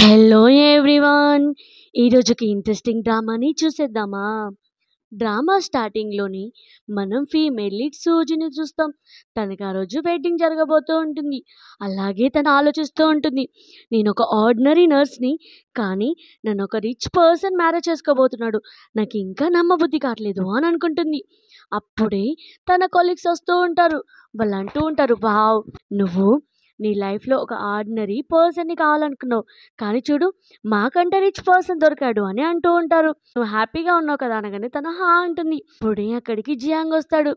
Hello everyone! ఈరోజుకి interesting డ్రామాని చూసేద్దామా? డ్రామా స్టార్టింగ్‌లోని మనం ఫీమేల్ లీడ్ సూజిని చూస్తాం. తనకి ఆ రోజు వెడ్డింగ్ జరగబోతూ ఉంటుంది. అలాగే తను ఆలోచిస్తూ ఉంటుంది. నేనొక ఆర్డినరీ నర్స్‌ని, కానీ నన్నొక రిచ్ పర్సన్ మ్యారేజ్ చేసుకోబోతున్నాడు. నాకింకా నమ్మబుద్ధి కావట్లేదు అని అనుకుంటుంది. అప్పుడే తన కొలీగ్స్ వస్తూ ఉంటారు. వాళ్ళు అంటూ ఉంటారు, వావ్! నువ్వు నీ లైఫ్‌లో ఒక ఆర్డినరీ పర్సన్‌ని కావాలనుకున్నావు. కానీ చూడు, మాకంటే రిచ్ పర్సన్ దొరికాడు అని అంటూ ఉంటారు. నువ్వు హ్యాపీగా ఉన్నావు కదా అనగానే తను హా అంటుంది. ఇప్పుడే అక్కడికి జియాంగ్ వస్తాడు.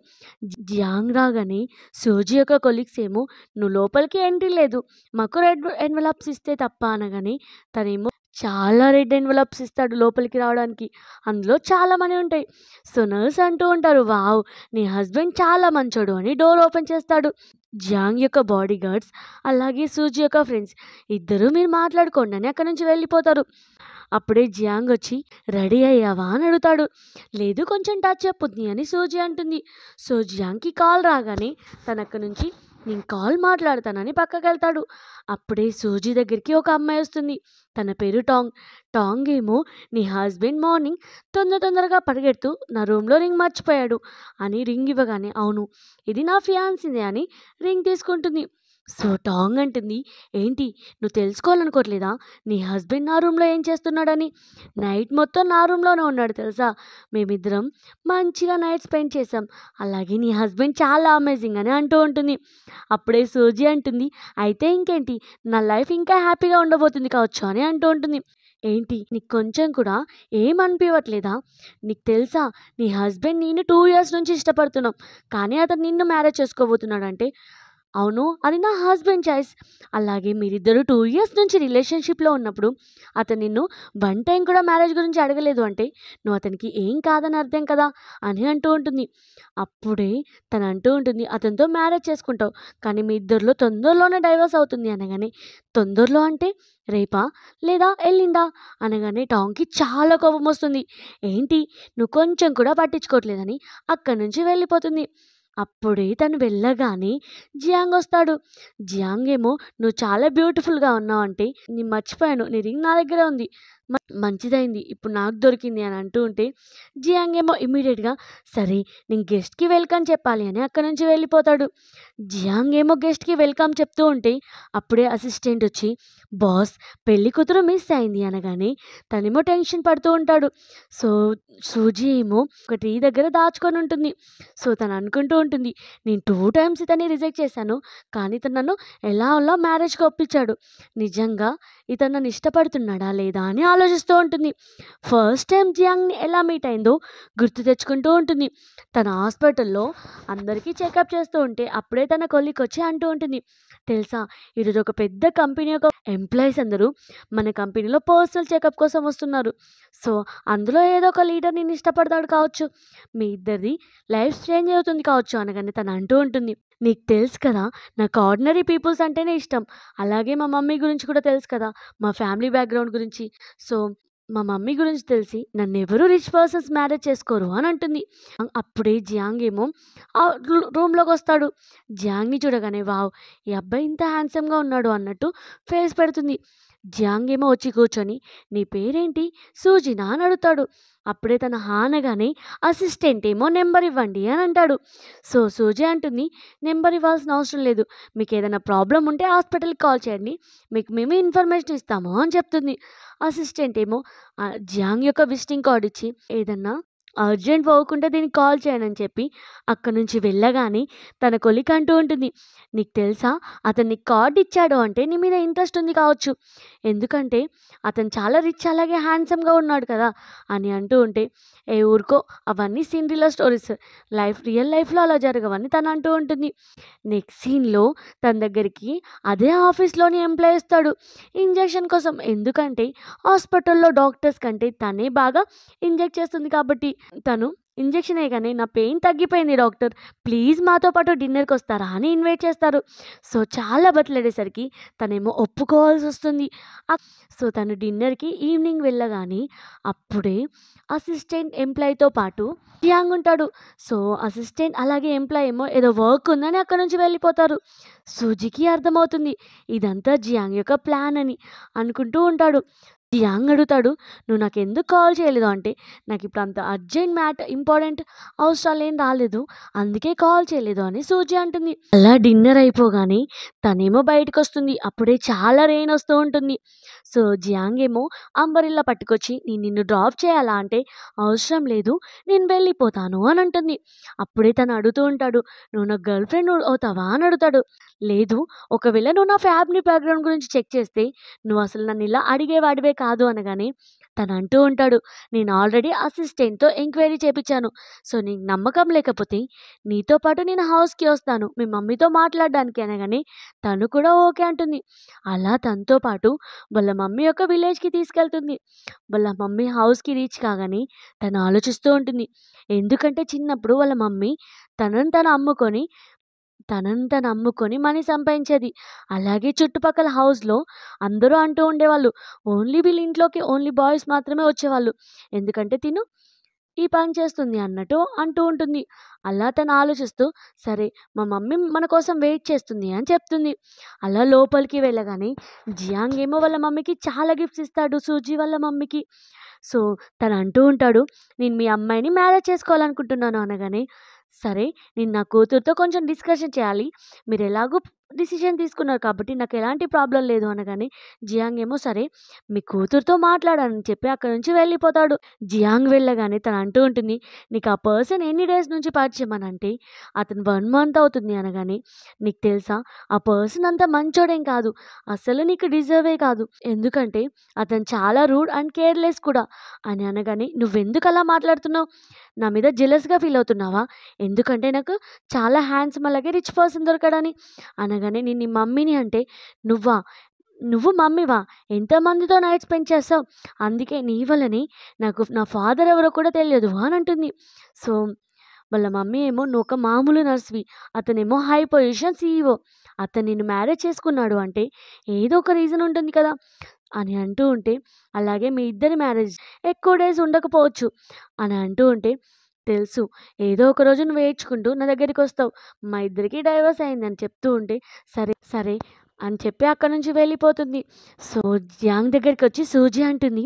జియాంగ్ రాగానే సూజీ యొక్క కొలీగ్స్ ఏమో, నువ్వు లోపలికి ఎంట్రీ లేదు, మాకు రెడ్ ఎన్వలప్స్ ఇస్తే తప్ప అనగానే తనేమో చాలా రెడ్ ఎన్వలప్స్ ఇస్తాడు లోపలికి రావడానికి. అందులో చాలా మనీ ఉంటాయి. సో నర్స్ అంటూ ఉంటారు, వావ్! నీ హస్బెండ్ చాలా మంచోడు అని డోర్ ఓపెన్ చేస్తాడు. జియాంగ్ యొక్క బాడీ గార్డ్స్ అలాగే సూజీ యొక్క ఫ్రెండ్స్ ఇద్దరు మీరు మాట్లాడుకోండి అని అక్కడి నుంచి వెళ్ళిపోతారు. అప్పుడే జియాంగ్ వచ్చి రెడీ అయ్యావా అని అడుగుతాడు. లేదు, కొంచెం టచ్ చెప్పుద్ది అని సూజీ అంటుంది. సో జియాంగ్కి కాల్ రాగానే తను అక్కడి నుంచి నేను కాల్ మాట్లాడతానని పక్కకి వెళ్తాడు. అప్పుడే సూజీ దగ్గరికి ఒక అమ్మాయి వస్తుంది. తన పేరు టాంగ్. టాంగ్ ఏమో, నీ హస్బెండ్ మార్నింగ్ తొందరగా పరిగెడుతూ నా రూమ్లో రింగ్ మర్చిపోయాడు అని రింగ్ ఇవ్వగానే, అవును ఇది నా ఫియాన్సీదే అని రింగ్ తీసుకుంటుంది. సో టాంగ్ అంటుంది, ఏంటి నువ్వు తెలుసుకోవాలనుకోవట్లేదా నీ హస్బెండ్ నా రూమ్లో ఏం చేస్తున్నాడని? నైట్ మొత్తం నా రూమ్లోనే ఉన్నాడు తెలుసా. మేమిద్దరం మంచిగా నైట్ స్పెండ్ చేసాం. అలాగే నీ హస్బెండ్ చాలా అమేజింగ్ అని అంటూ ఉంటుంది. అప్పుడే సూజీ అంటుంది, అయితే ఇంకేంటి, నా లైఫ్ ఇంకా హ్యాపీగా ఉండబోతుంది కావచ్చు అని అంటూ ఉంటుంది. ఏంటి నీకు కొంచెం కూడా ఏమనిపించట్లేదా? నీకు తెలుసా, నీ హస్బెండ్ నేను 2 ఇయర్స్ నుంచి ఇష్టపడుతున్నాం, కానీ అతను నిన్ను మ్యారేజ్ చేసుకోబోతున్నాడు అంటే, అవును అది నా హస్బెండ్ చాయిస్. అలాగే మీరిద్దరు 2 ఇయర్స్ నుంచి రిలేషన్షిప్లో ఉన్నప్పుడు అతను నిన్ను 1 టైం కూడా మ్యారేజ్ గురించి అడగలేదు అంటే నువ్వు అతనికి ఏం కాదని అర్థం కదా అని అంటూ ఉంటుంది. అప్పుడే తను అంటూ ఉంటుంది, అతనితో మ్యారేజ్ చేసుకుంటావు, కానీ మీ ఇద్దరిలో తొందరలోనే డైవర్స్ అవుతుంది అనగానే, తొందరలో అంటే రేపా లేదా ఎల్లిండా అనగానే టాంగ్కి చాలా కోపం వస్తుంది. ఏంటి నువ్వు కొంచెం కూడా పట్టించుకోవట్లేదని అక్కడి నుంచి వెళ్ళిపోతుంది. అప్పుడే తను వెళ్ళగానే జియాంగ్ వస్తాడు. జియాంగ్ ఏమో, నువ్వు చాలా బ్యూటిఫుల్గా ఉన్నావు అంటే, నేను మర్చిపోయాను నీ రింగ్ నా దగ్గర ఉంది, మంచిదైంది ఇప్పుడు నాకు దొరికింది అని అంటూ ఉంటే, జియాంగ్ ఏమో ఇమీడియట్గా సరే నేను గెస్ట్కి వెల్కమ్ చెప్పాలి అని అక్కడి నుంచి వెళ్ళిపోతాడు. జియాంగ్ ఏమో గెస్ట్కి వెల్కమ్ చెప్తూ ఉంటే అప్పుడే అసిస్టెంట్ వచ్చి, బాస్ పెళ్లి కూతురు మిస్ అయింది అనగానే తనేమో టెన్షన్ పడుతూ ఉంటాడు. సో సూజీ ఏమో ఒక ట్రీ దగ్గర దాచుకొని ఉంటుంది. సో తను అనుకుంటూ ఉంటుంది, నేను 2 టైమ్స్ ఇతన్ని రిజెక్ట్ చేశాను, కానీ ఇతను నన్ను ఎలా అలా మ్యారేజ్కి ఒప్పించాడు. నిజంగా ఇతను నన్ను ఇష్టపడుతున్నాడా లేదా అని ఆలోచిస్తూ ఉంటుంది. ఫస్ట్ టైం జియాంగ్ని ఎలా మీట్ అయిందో గుర్తు తెచ్చుకుంటూ ఉంటుంది. తన హాస్పిటల్లో అందరికీ చెకప్ చేస్తూ ఉంటే అప్పుడే తన కొలీగ్ వచ్చి అంటూ ఉంటుంది, తెలుసా ఈరోజు ఒక పెద్ద కంపెనీ యొక్క ఎంప్లాయీస్ అందరూ మన కంపెనీలో పర్సనల్ చెకప్ కోసం వస్తున్నారు. సో అందులో ఏదో ఒక లీడర్ నేను ఇష్టపడతాడు కావచ్చు, మీ ఇద్దరిది లైఫ్ చేంజ్ అవుతుంది కావచ్చు అనగానే తను అంటూ ఉంటుంది, నీకు తెలుసు కదా నాకు ఆర్డినరీ పీపుల్స్ అంటేనే ఇష్టం. అలాగే మా మమ్మీ గురించి కూడా తెలుసు కదా, మా ఫ్యామిలీ బ్యాక్గ్రౌండ్ గురించి. సో మా మమ్మీ గురించి తెలిసి నన్ను ఎవరు రిచ్ పర్సన్స్ మ్యారేజ్ చేసుకోరు అని అంటుంది. అప్పుడే జియాంగ్ ఏమో ఆ రూమ్లోకి వస్తాడు. జియాంగ్ని చూడగానే, వావ్ ఈ అబ్బాయి ఇంత హ్యాండ్సమ్గా ఉన్నాడు అన్నట్టు ఫేస్ పెడుతుంది. జియాంగ్ ఏమో వచ్చి కూర్చొని, నీ పేరేంటి, సూజినా అని అడుగుతాడు. అప్పుడే తన హానగానే అసిస్టెంట్ ఏమో నెంబర్ ఇవ్వండి అని అంటాడు. సో సూజీ అంటుంది, నెంబర్ ఇవ్వాల్సిన అవసరం లేదు, మీకు ఏదైనా ప్రాబ్లం ఉంటే హాస్పిటల్కి కాల్ చేయండి, మీకు మేము ఇన్ఫర్మేషన్ ఇస్తాము అని చెప్తుంది. అసిస్టెంట్ ఏమో జియాంగ్ యొక్క విజిటింగ్ కార్డ్ ఇచ్చి, ఏదన్నా అర్జెంట్ వర్క్ ఉంటే దీనికి కాల్ చేయను అని చెప్పి అక్కడి నుంచి వెళ్ళగానే తన కొలిక్ అంటూ ఉంటుంది, నీకు తెలుసా అతను నీకు కార్డ్ ఇచ్చాడు అంటే నీ మీద ఇంట్రెస్ట్ ఉంది కావచ్చు, ఎందుకంటే అతను చాలా రిచ్ అలాగే హ్యాండ్సమ్గా ఉన్నాడు కదా అని అంటూ ఉంటే, ఏ ఊరుకో అవన్నీ సీనరీలో స్టోరీస్, రియల్ లైఫ్లో అలా జరగవని తను అంటూ ఉంటుంది. నెక్స్ట్ సీన్లో తన దగ్గరికి అదే ఆఫీస్లోని ఎంప్లాయ్ వస్తాడు ఇంజెక్షన్ కోసం. ఎందుకంటే హాస్పిటల్లో డాక్టర్స్ కంటే తనే బాగా ఇంజెక్ట్ చేస్తుంది కాబట్టి తను ఇంజెక్షన్ ఏయగానే నా పెయిన్ తగ్గిపోయింది డాక్టర్. ప్లీజ్ మాతో పాటు డిన్నర్‌కొస్తారా అని ఇన్వైట్ చేస్తారు. సో, చాలా బతిలాడేసరికి తనేమో ఒప్పుకోవాల్సొస్తుంది. అక్ సో, తను డిన్నర్‌కి ఈవినింగ్ వెళ్ళగానే అప్పుడే అసిస్టెంట్ ఎంప్లాయ్‌తో పాటు జియాంగ్ ఉంటాడు. సో, అసిస్టెంట్ అలాగే ఎంప్లాయ్ ఏమో ఏదో వర్క్ ఉందని అక్కడి నుంచి వెళ్ళిపోతారు. సూజీకి అర్థమవుతుంది ఇదంతా జియాంగ్ యొక్క ప్లాన్ అని అనుకుంటూ ఉంటాడు. జియాంగ్ అడుగుతాడు, "నువ్వు నాకెందుకు కాల్ చేయలేదు?" అంటే, "నాకిప్పుడు అంత అర్జెంట్ ఇంపార్టెంట్ అవసరాలేం రాలేదు. అందుకే కాల్ చేయలేదు" అని సూజీ అంటుంది. అలా డిన్నర్ అయిపోగానే తనేమో బయటకొస్తుంది. అప్పుడే చాలా రెయిన్ వస్తూ ఉంటుంది. సో, జియాంగ్ ఏమో అంబ్రెల్లా పట్టుకొచ్చి, "నేను నిన్ను డ్రాప్ చేయాలా?" అంటే, "అవసరం లేదు. నేను వెళ్ళిపోతాను" అని అంటుంది. అప్పుడే తను అడుగుతూ ఉంటాడు, "నువ్వు నా గర్ల్ ఫ్రెండ్ అవుతావా?" అని అడుగుతాడు. "లేదు. ఒకవేళ నువ్వు నా ఫ్యామిలీ బ్యాక్‌గ్రౌండ్ గురించి చెక్ చేస్తే నువ్వసలు నన్నిలా అడిగేవాడివే కాదు" అనగానే తనంటూ ఉంటాడు, "నేను ఆల్రెడీ అసిస్టెంట్‌తో ఎంక్వైరీ చేపిచ్చాను. సో, నీకు నమ్మకం లేకపోతే నీతో పాటు నేను హౌస్‌కి వస్తాను మీ మమ్మీతో మాట్లాడడానికి" అనగానే తను కూడా ఓకే అంటుంది. అలా తనతో పాటు వాళ్ళ మమ్మీ యొక్క విలేజ్‌కి తీసుకెళ్తుంది. వాళ్ళ మమ్మీ హౌస్‌కి రీచ్ కాగానే తను ఆలోచిస్తూ ఉంటుంది. ఎందుకంటే చిన్నప్పుడు వాళ్ళ మమ్మీ తనని తను అమ్ముకొని మనీ సంపాదించేది. అలాగే చుట్టుపక్కల హౌస్‌లో అందరూ అంటూ ఉండేవాళ్ళు, ఓన్లీ వీళ్ళ ఇంట్లోకి ఓన్లీ బాయ్స్ మాత్రమే వచ్చేవాళ్ళు. ఎందుకంటే తిను ఈ పని చేస్తుంది అన్నట్టు అంటూ ఉంటుంది. అలా తను ఆలోచిస్తూ, సరే మా మమ్మీ మన కోసం వెయిట్ చేస్తుంది అని చెప్తుంది. అలా లోపలికి వెళ్ళగానే జియాంగ్ ఏమో వాళ్ళ మమ్మీకి చాలా గిఫ్ట్స్ ఇస్తాడు సూజీ వాళ్ళ మమ్మీకి. సో, తను అంటూ ఉంటాడు, "నేను మీ అమ్మాయిని మ్యారేజ్ చేసుకోవాలనుకుంటున్నాను" అనగానే, "సరే నేను నా కూతురుతో కొంచెం డిస్కషన్ చేయాలి. మీరు ఎలాగో డిసిషన్ తీసుకున్నారు కాబట్టి నాకు ఎలాంటి ప్రాబ్లమ్ లేదు" అనగానే జియాంగ్ ఏమో, "సరే మీ కూతురుతో మాట్లాడని" చెప్పి అక్కడి నుంచి వెళ్ళిపోతాడు. జియాంగ్ వెళ్ళగానే తను అంటూ ఉంటుంది, "నీకు ఆ పర్సన్ ఎన్ని డేస్ నుంచి పరిచయం" అని అంటే, "అతను 1 మంత్ అవుతుంది" అనగానే, "నీకు తెలుసా ఆ పర్సన్ అంత మంచోడేం కాదు. అసలు నీకు డిజర్వే కాదు. ఎందుకంటే అతను చాలా రూడ్ అండ్ కేర్‌లెస్ కూడా" అని అనగానే, "నువ్వెందుకు అలా మాట్లాడుతున్నావు? నా మీద జెలస్‌గా ఫీల్ అవుతున్నావా? ఎందుకంటే నాకు చాలా హ్యాండ్సమ్ అలాగే రిచ్ పర్సన్ దొరికాడని" అనగానే, "నేను నీ మమ్మీని" అంటే, "నువ్వా? నువ్వు మమ్మీవా? ఎంతమందితో నైట్ స్పెండ్ చేస్తావు? అందుకే నీ వల్లనే నాకు నా ఫాదర్ ఎవరో కూడా తెలియదు" అని అంటుంది. సో, వాళ్ళ మమ్మీ ఏమో, "నువ్వు ఒక మామూలు నర్స్‌వి. అతనేమో హై పొజిషన్ సీఈఓ. అతను నిన్ను మ్యారేజ్ చేసుకున్నాడు అంటే ఏదో ఒక రీజన్ ఉంటుంది కదా" అని అంటూ ఉంటే, "అలాగే మీ ఇద్దరి మ్యారేజ్ ఎక్కువ డేస్ ఉండకపోవచ్చు" అని అంటూ ఉంటే, "తెలుసు. ఏదో ఒక రోజు నువ్వు ఏడ్చుకుంటూ నా దగ్గరికొస్తావు. మా ఇద్దరికీ డైవర్స్ అయిందని" చెప్తూ ఉంటే, "సరే, సరే" అని చెప్పి అక్కడి నుంచి వెళ్ళిపోతుంది. సో, జియాంగ్ దగ్గరికొచ్చి సూజీ అంటుంది,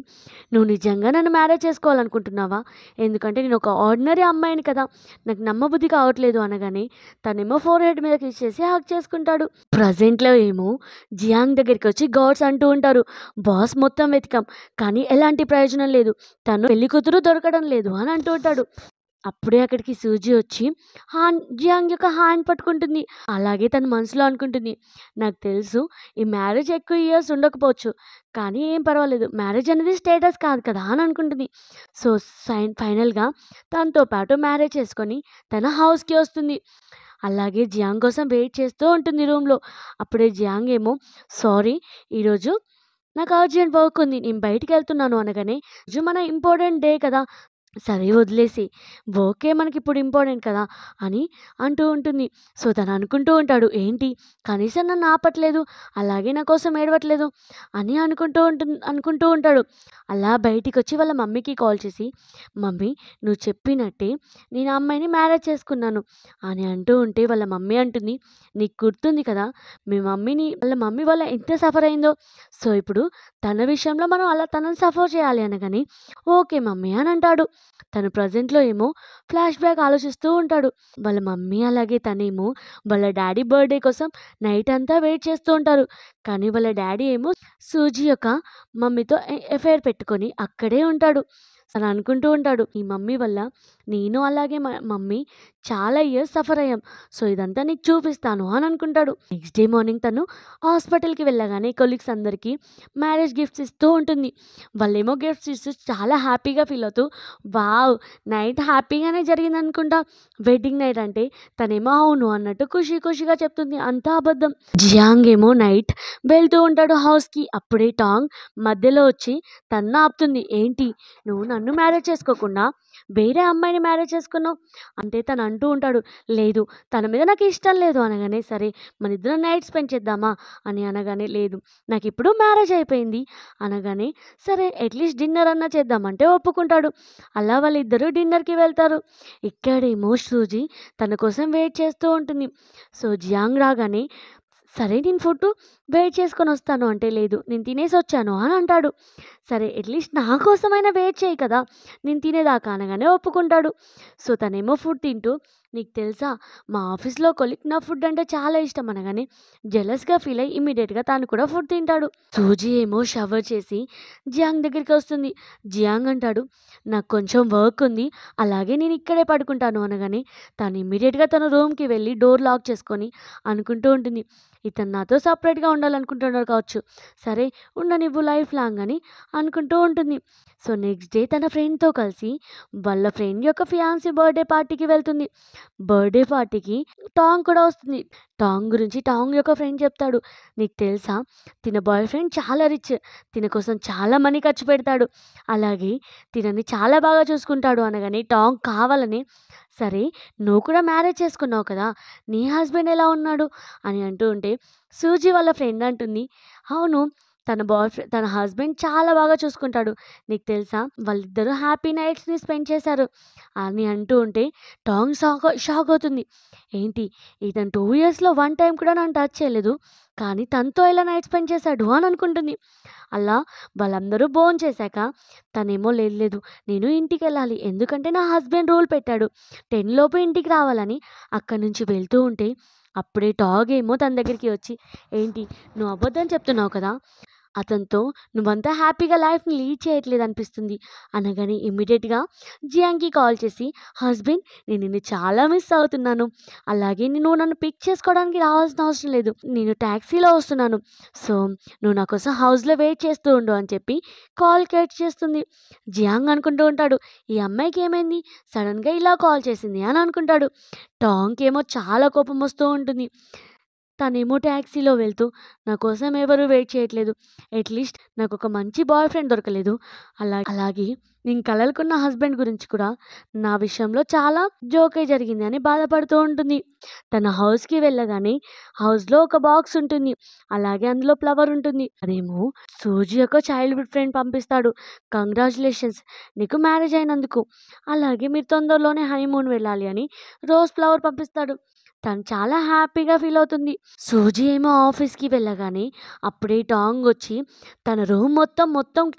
"నువ్వు నిజంగా నన్ను మ్యారేజ్ చేసుకోవాలనుకుంటున్నావా? ఎందుకంటే నేను ఒక ఆర్డినరీ అమ్మాయిని కదా! నాకు నమ్మబుద్ధి కావట్లేదు" అనగానే తనేమో ఫోర్‌హెడ్ మీద కిస్ చేసి హగ్ చేసుకుంటాడు. ప్రెజెంట్‌లో ఏమో జియాంగ్ దగ్గరికొచ్చి గార్డ్స్ అంటూ ఉంటారు, "బాస్ మొత్తం వెతికాం. కానీ ఎలాంటి ప్రయోజనం లేదు. తను పెళ్లికూతురు దొరకడం లేదు" అని అంటూ ఉంటాడు. అప్పుడే అక్కడికి సూజీ వచ్చి జియాంగ్ యొక్క హ్యాండ్ పట్టుకుంటుంది. అలాగే తను మనసులో అనుకుంటుంది, "నాకు తెలుసు ఈ మ్యారేజ్ ఎక్కువ ఇయర్స్ ఉండకపోవచ్చు. కానీ ఏం పర్వాలేదు. మ్యారేజ్ అనేది స్టేటస్ కాదు కదా" అని అనుకుంటుంది. సో, ఫైనల్‌గా తనతో పాటు మ్యారేజ్ చేసుకొని తన హౌస్‌కి వస్తుంది. అలాగే జియాంగ్ కోసం వెయిట్ చేస్తూ ఉంటుంది రూమ్‌లో. అప్పుడే జియాంగ్ ఏమో, "సారీ ఈరోజు నాకు అర్జెంట్ వర్క్ ఉంది. నేను బయటికెళ్తున్నాను" అనగానే, "ఈరోజు మన ఇంపార్టెంట్ డే కదా! సరే వదిలేసేయి. వర్కే మనకిప్పుడు ఇంపార్టెంట్ కదా" అని అంటూ ఉంటుంది. సో, తను అనుకుంటూ ఉంటాడు, ఏంటి కనీసం నన్ను ఆపట్లేదు, అలాగే నా కోసం ఏడవట్లేదు అని అనుకుంటూ ఉంటాడు. అలా బయటికొచ్చి వాళ్ళ మమ్మీకి కాల్ చేసి, "మమ్మీ నువ్వు చెప్పినట్టే నేను ఆ అమ్మాయిని మ్యారేజ్ చేసుకున్నాను" అని అంటూ ఉంటే వాళ్ళ మమ్మీ అంటుంది, "నీకు గుర్తుంది కదా వాళ్ళ మమ్మీ వల్ల ఎంత సఫర్ అయిందో. సో, ఇప్పుడు తన విషయంలో మనం అలా తనని సఫర్ చేయాలి" అనగానే, "ఓకే మమ్మీ" అని అంటాడు. తను ప్రెజెంట్‌లో ఏమో ఫ్లాష్ బ్యాక్ ఆలోచిస్తూ ఉంటాడు. వాళ్ళ మమ్మీ అలాగే తనేమో వాళ్ళ డ్యాడీ బర్త్‌డే కోసం నైట్ అంతా వెయిట్ చేస్తూ ఉంటారు. కానీ వాళ్ళ డ్యాడీ ఏమో సూజీ యొక్క మమ్మీతో ఎఫైర్ పెట్టుకొని అక్కడే ఉంటాడు. తను అనుకుంటూ ఉంటాడు, "ఈ మమ్మీ వల్ల నేను అలాగే మమ్మీ చాలా ఇయర్స్ సఫర్ అయ్యాం. సో, ఇదంతా నీకు చూపిస్తాను" అని అనుకుంటాడు. నెక్స్ట్ డే మార్నింగ్ తను హాస్పిటల్‌కి వెళ్ళగానే కొలీగ్స్ అందరికీ మ్యారేజ్ గిఫ్ట్స్ ఇస్తూ ఉంటుంది. వాళ్ళేమో గిఫ్ట్స్ ఇస్తూ చాలా హ్యాపీగా ఫీల్ అవుతూ, "వావ్! నైట్ హ్యాపీగానే జరిగిందనుకుంటా. వెడ్డింగ్ నైట్" అంటే తనేమో అవును అన్నట్టు ఖుషీగా చెప్తుంది. అంతా అబద్ధం. జియాంగ్ ఏమో నైట్ వెళ్తూ ఉంటాడు హౌస్‌కి. అప్పుడే టాంగ్ మధ్యలో వచ్చి తన్ని ఆపుతుంది. "ఏంటి నువ్వు నన్ను నన్ను మ్యారేజ్ చేసుకోకుండా వేరే అమ్మాయిని మ్యారేజ్ చేసుకున్నావు అంటే తను అంటూ ఉంటాడు, లేదు తన మీద నాకు ఇష్టం లేదు అనగానే, సరే మన ఇద్దరం నైట్ స్పెండ్ చేద్దామా అని అనగానే, లేదు నాకు ఇప్పుడు మ్యారేజ్ అయిపోయింది అనగానే, సరే అట్లీస్ట్ డిన్నర్ అన్నా చేద్దామంటే ఒప్పుకుంటాడు. అలా వాళ్ళిద్దరూ డిన్నర్కి వెళ్తారు. ఇక్కడేమో సూజీ తన కోసం వెయిట్ చేస్తూ ఉంటుంది. సో జియాంగ్ రాగానే, సరే నేను ఫుడ్ వెయిట్ చేసుకొని వస్తాను అంటే, లేదు నేను తినేసి వచ్చాను అని అంటాడు. సరే అట్లీస్ట్ నా కోసమైనా వెయిట్ చేయి కదా నేను తినేదాకా అనగానే ఒప్పుకుంటాడు. సో తనేమో ఫుడ్ తింటూ, నీకు తెలుసా మా ఆఫీస్లో కొలిక్ నా ఫుడ్ అంటే చాలా ఇష్టం అనగానే జెలస్గా ఫీల్ అయ్యి ఇమీడియట్గా తాను కూడా ఫుడ్ తింటాడు. సూజీ ఏమో షవర్ చేసి జియాంగ్ దగ్గరికి వస్తుంది. జియాంగ్ అంటాడు, నాకు కొంచెం వర్క్ ఉంది, అలాగే నేను ఇక్కడే పడుకుంటాను అనగానే తను ఇమీడియట్గా తన రూమ్కి వెళ్ళి డోర్ లాక్ చేసుకొని అనుకుంటూ ఉంటుంది, ఇతను నాతో సపరేట్గా ఉండాలనుకుంటున్నారు కావచ్చు, సరే ఉండనివ్వు లైఫ్ లాంగ్ అని అనుకుంటూ ఉంటుంది. సో నెక్స్ట్ డే తన ఫ్రెండ్తో కలిసి వాళ్ళ ఫ్రెండ్ యొక్క ఫియాన్సీ బర్త్డే పార్టీకి వెళ్తుంది. బర్త్డే పార్టీకి టాంగ్ కూడా వస్తుంది. టాంగ్ గురించి టాంగ్ యొక్క ఫ్రెండ్ చెప్తాడు, నీకు తెలుసా తిన బాయ్ ఫ్రెండ్ చాలా రిచ్, తిన కోసం చాలా మనీ ఖర్చు పెడతాడు, అలాగే తినని చాలా బాగా చూసుకుంటాడు అనగానే టాంగ్ కావాలని, సరే నువ్వు కూడా మ్యారేజ్ చేసుకున్నావు కదా నీ హస్బెండ్ ఎలా ఉన్నాడు అని అంటూ ఉంటే, సూజీ వాళ్ళ ఫ్రెండ్ అంటుంది, అవును తన హస్బెండ్ చాలా బాగా చూసుకుంటాడు, నీకు తెలుసా వాళ్ళిద్దరూ హ్యాపీ నైట్స్ని స్పెండ్ చేశారు అని అంటూ ఉంటే టాంగ్ షాక్ అవుతుంది. ఏంటి ఇతను 2 ఇయర్స్లో 1 టైం కూడా నన్ను టచ్ చేయలేదు, కానీ తనతో ఎలా నైట్ స్పెండ్ చేశాడు అని అనుకుంటుంది. అలా వాళ్ళందరూ భోంచేశాక తనేమో, లేదు లేదు నేను ఇంటికి వెళ్ళాలి, ఎందుకంటే నా హస్బెండ్ రూల్ పెట్టాడు 10 లోపు ఇంటికి రావాలని. అక్కడి నుంచి వెళ్తూ ఉంటే అప్పుడే టాగ్ ఏమో తన దగ్గరికి వచ్చి, ఏంటి నువ్వు అబద్ధం చెప్తున్నావు కదా అతనితో నువ్వంతా హ్యాపీగా లైఫ్ని లీడ్ చేయట్లేదు అనిపిస్తుంది అనగానే ఇమ్మీడియట్గా జియాంగ్కి కాల్ చేసి, హస్బెండ్ నేను నిన్ను చాలా మిస్ అవుతున్నాను, అలాగే నువ్వు నన్ను పిక్ చేసుకోవడానికి రావాల్సిన అవసరం లేదు, నేను ట్యాక్సీలో వస్తున్నాను, సో నువ్వు నా కోసం హౌస్లో వెయిట్ చేస్తూ ఉండు అని చెప్పి కాల్ కట్ చేస్తుంది. జియాంగ్ అనుకుంటూ ఉంటాడు, ఈ అమ్మాయికి ఏమైంది సడన్గా ఇలా కాల్ చేసింది అని అనుకుంటాడు. టాంగ్కి ఏమో చాలా కోపం వస్తూ ఉంటుంది. తనేమో ట్యాక్సీలో వెళ్తూ, నా కోసం ఎవరు వెయిట్ చేయట్లేదు, అట్లీస్ట్ నాకు ఒక మంచి బాయ్ ఫ్రెండ్ దొరకలేదు, అలాగే నేను కలలుకున్న హస్బెండ్ గురించి కూడా నా విషయంలో చాలా జోకే జరిగింది అని బాధపడుతూ ఉంటుంది. తన హౌస్కి వెళ్ళగానే హౌస్లో ఒక బాక్స్ ఉంటుంది, అలాగే అందులో ఫ్లవర్ ఉంటుంది. అదేమో సూజీ యొక్క చైల్డ్హుడ్ ఫ్రెండ్ పంపిస్తాడు, కంగ్రాచులేషన్స్ నీకు మ్యారేజ్ అయినందుకు, అలాగే మీరు తొందరలోనే హనీమూన్ వెళ్ళాలి అని రోజ్ ఫ్లవర్ పంపిస్తాడు. తను చాలా హ్యాపీగా ఫీల్ అవుతుంది. సూజీ ఏమో ఆఫీస్కి వెళ్ళగానే అప్పుడే టాంగ్ వచ్చి తన రూమ్ మొత్తం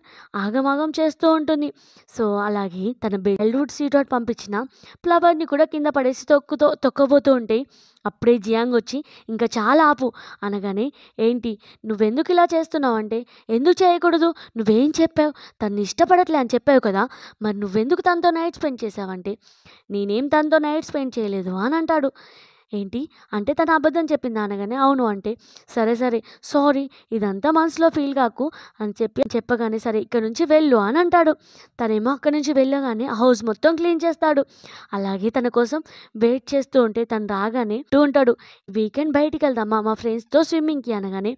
ఆగమాగం చేస్తూ ఉంటుంది. సో అలాగే తన బెల్వుడ్ సీట్ పంపించిన ఫ్లవర్ని కూడా కింద పడేసి తొక్కబోతూ ఉంటే అప్పుడే జియాంగ్ వచ్చి, ఇంకా చాలా ఆపు అనగానే, ఏంటి నువ్వెందుకు ఇలా చేస్తున్నావు అంటే, ఎందుకు చేయకూడదు నువ్వేం చెప్పావు తను ఇష్టపడట్లే అని చెప్పావు కదా, మరి నువ్వెందుకు తనతో నైట్ స్పెండ్ చేసావంటే, నేనేం తనతో నైట్ స్పెండ్ చేయలేదు అని అంటాడు. ఏంటి అంటే తను అబద్ధం చెప్పింది అనగానే, అవును అంటే, సరే సరే సారీ ఇదంతా మనసులో ఫీల్ కాకు అని చెప్పగానే, సరే ఇక్కడ నుంచి వెళ్ళు అని అంటాడు. తనేమో అక్కడి నుంచి వెళ్ళగానే హౌస్ మొత్తం క్లీన్ చేస్తాడు. అలాగే తన కోసం వెయిట్ చేస్తూ ఉంటే తను రాగానే ఉంటాడు, వీకెండ్ బయటికి వెళ్దామా మా ఫ్రెండ్స్తో స్విమ్మింగ్కి అనగానే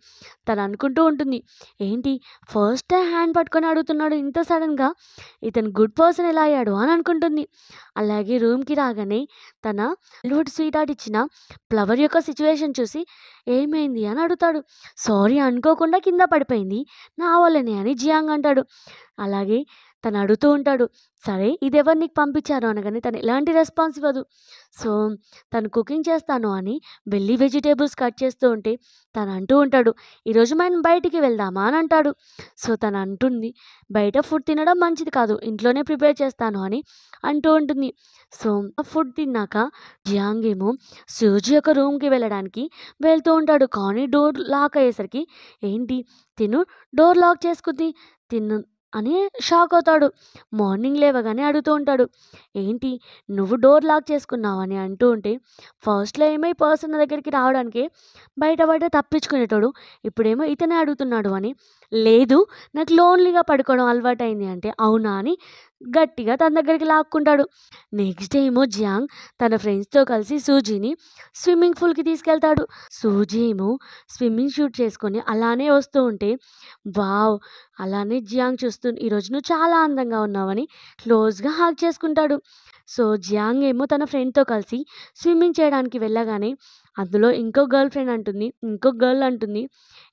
తను అనుకుంటూ ఉంటుంది, ఏంటి ఫస్ట్ టైం హ్యాండ్ పట్టుకొని అడుగుతున్నాడు ఇంత సడన్గా, ఇతను గుడ్ పర్సన్ ఎలా అయ్యాడు అని అనుకుంటుంది. అలాగే రూమ్కి రాగానే తన చైల్డ్హుడ్ స్వీట్ హార్ట్ ఇచ్చిన ఫ్లవర్ యొక్క సిచ్యువేషన్ చూసి, ఏమైంది అని అడుగుతాడు. సారీ అనుకోకుండా కింద పడిపోయింది నా వల్లనే అని జియాంగ్ అంటాడు. అలాగే తను అడుగుతూ ఉంటాడు, సరే ఇది ఎవరు నీకు పంపించారు అనగానే తను ఎలాంటి రెస్పాన్స్ ఇవ్వదు. సో తను కుకింగ్ చేస్తాను అని వెళ్ళి వెజిటేబుల్స్ కట్ చేస్తూ ఉంటే తను అంటూ ఉంటాడు, ఈరోజు మనం బయటికి వెళ్దామా అని అంటాడు. సో తను అంటుంది, బయట ఫుడ్ తినడం మంచిది కాదు, ఇంట్లోనే ప్రిపేర్ చేస్తాను అని అంటూ ఉంటుంది. సో ఫుడ్ తిన్నాక జియాంగ్ ఏమో సూజీ యొక్క రూమ్కి వెళ్ళడానికి వెళ్తూ ఉంటాడు, కానీ డోర్ లాక్ అయ్యేసరికి, ఏంటి తిను డోర్ లాక్ చేసుకుంది తిను అని షాక్ అవుతాడు. మార్నింగ్ లేవగానే అడుగుతూ ఉంటాడు, ఏంటి నువ్వు డోర్ లాక్ చేసుకున్నావు అని అంటూ ఉంటే, ఫస్ట్లో ఏమో ఈ పర్సన్ దగ్గరికి రావడానికి బయట తప్పించుకునేటోడు, ఇప్పుడేమో ఇతనే అడుగుతున్నాడు అని లేదు, నాకు లోన్లీగా పడుకోవడం అలవాటైంది అంటే, అవునా అని గట్టిగా తన దగ్గరికి లాక్కుంటాడు. నెక్స్ట్ డే ఏమో జియాంగ్ తన ఫ్రెండ్స్‌తో కలిసి సూజీని స్విమ్మింగ్ పూల్‌కి తీసుకెళ్తాడు. సూజీ ఏమో స్విమ్మింగ్ సూట్ చేసుకొని అలానే వస్తూ ఉంటే, వావ్! అలానే జియాంగ్ చూస్తూ, "ఈరోజు నువ్వు చాలా అందంగా ఉన్నావని" క్లోజ్‌గా హగ్ చేసుకుంటాడు. సో, జియాంగ్ ఏమో తన ఫ్రెండ్‌తో కలిసి స్విమ్మింగ్ చేయడానికి వెళ్ళగానే, అందులో ఇంకో గర్ల్ అంటుంది,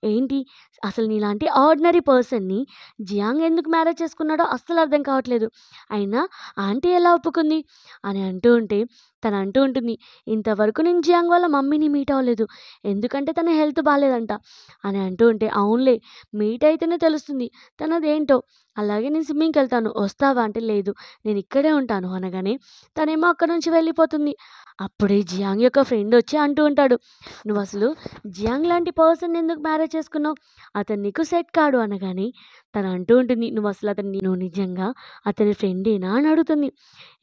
"ఏంటి, అసలు నీలాంటి ఆర్డినరీ పర్సన్‌ని జియాంగ్ ఎందుకు మ్యారేజ్ చేసుకున్నాడో అస్సలు అర్థం కావట్లేదు. అయినా ఆంటీ ఎలా ఒప్పుకుంది?" అని అంటూ ఉంటే, తను అంటూ ఉంటుంది, "ఇంతవరకు నేను జియాంగ్ వాళ్ళ మమ్మీని మీట్ అవ్వలేదు. ఎందుకంటే తన హెల్త్ బాలేదంట" అని అంటూ ఉంటే, "అవునులే, మీట్ అయితేనే తెలుస్తుంది తనదేంటో. అలాగే నేను స్విమ్మింగ్‌కెళ్తాను, వస్తావా?" అంటే, "లేదు, నేను ఇక్కడే ఉంటాను" అనగానే తనేమో అక్కడి నుంచి వెళ్ళిపోతుంది. అప్పుడే జియాంగ్ యొక్క ఫ్రెండ్ వచ్చి అంటూ ఉంటాడు, "నువ్వసలు జియాంగ్ లాంటి పర్సన్‌ని ఎందుకు మ్యారేజ్ చేసుకున్నావు? అతను నీకు సెట్ కాడు" అనగానే తను అంటూ ఉంటుంది, "నువ్వు నిజంగా అతని ఫ్రెండేనా?" అని అడుగుతుంది.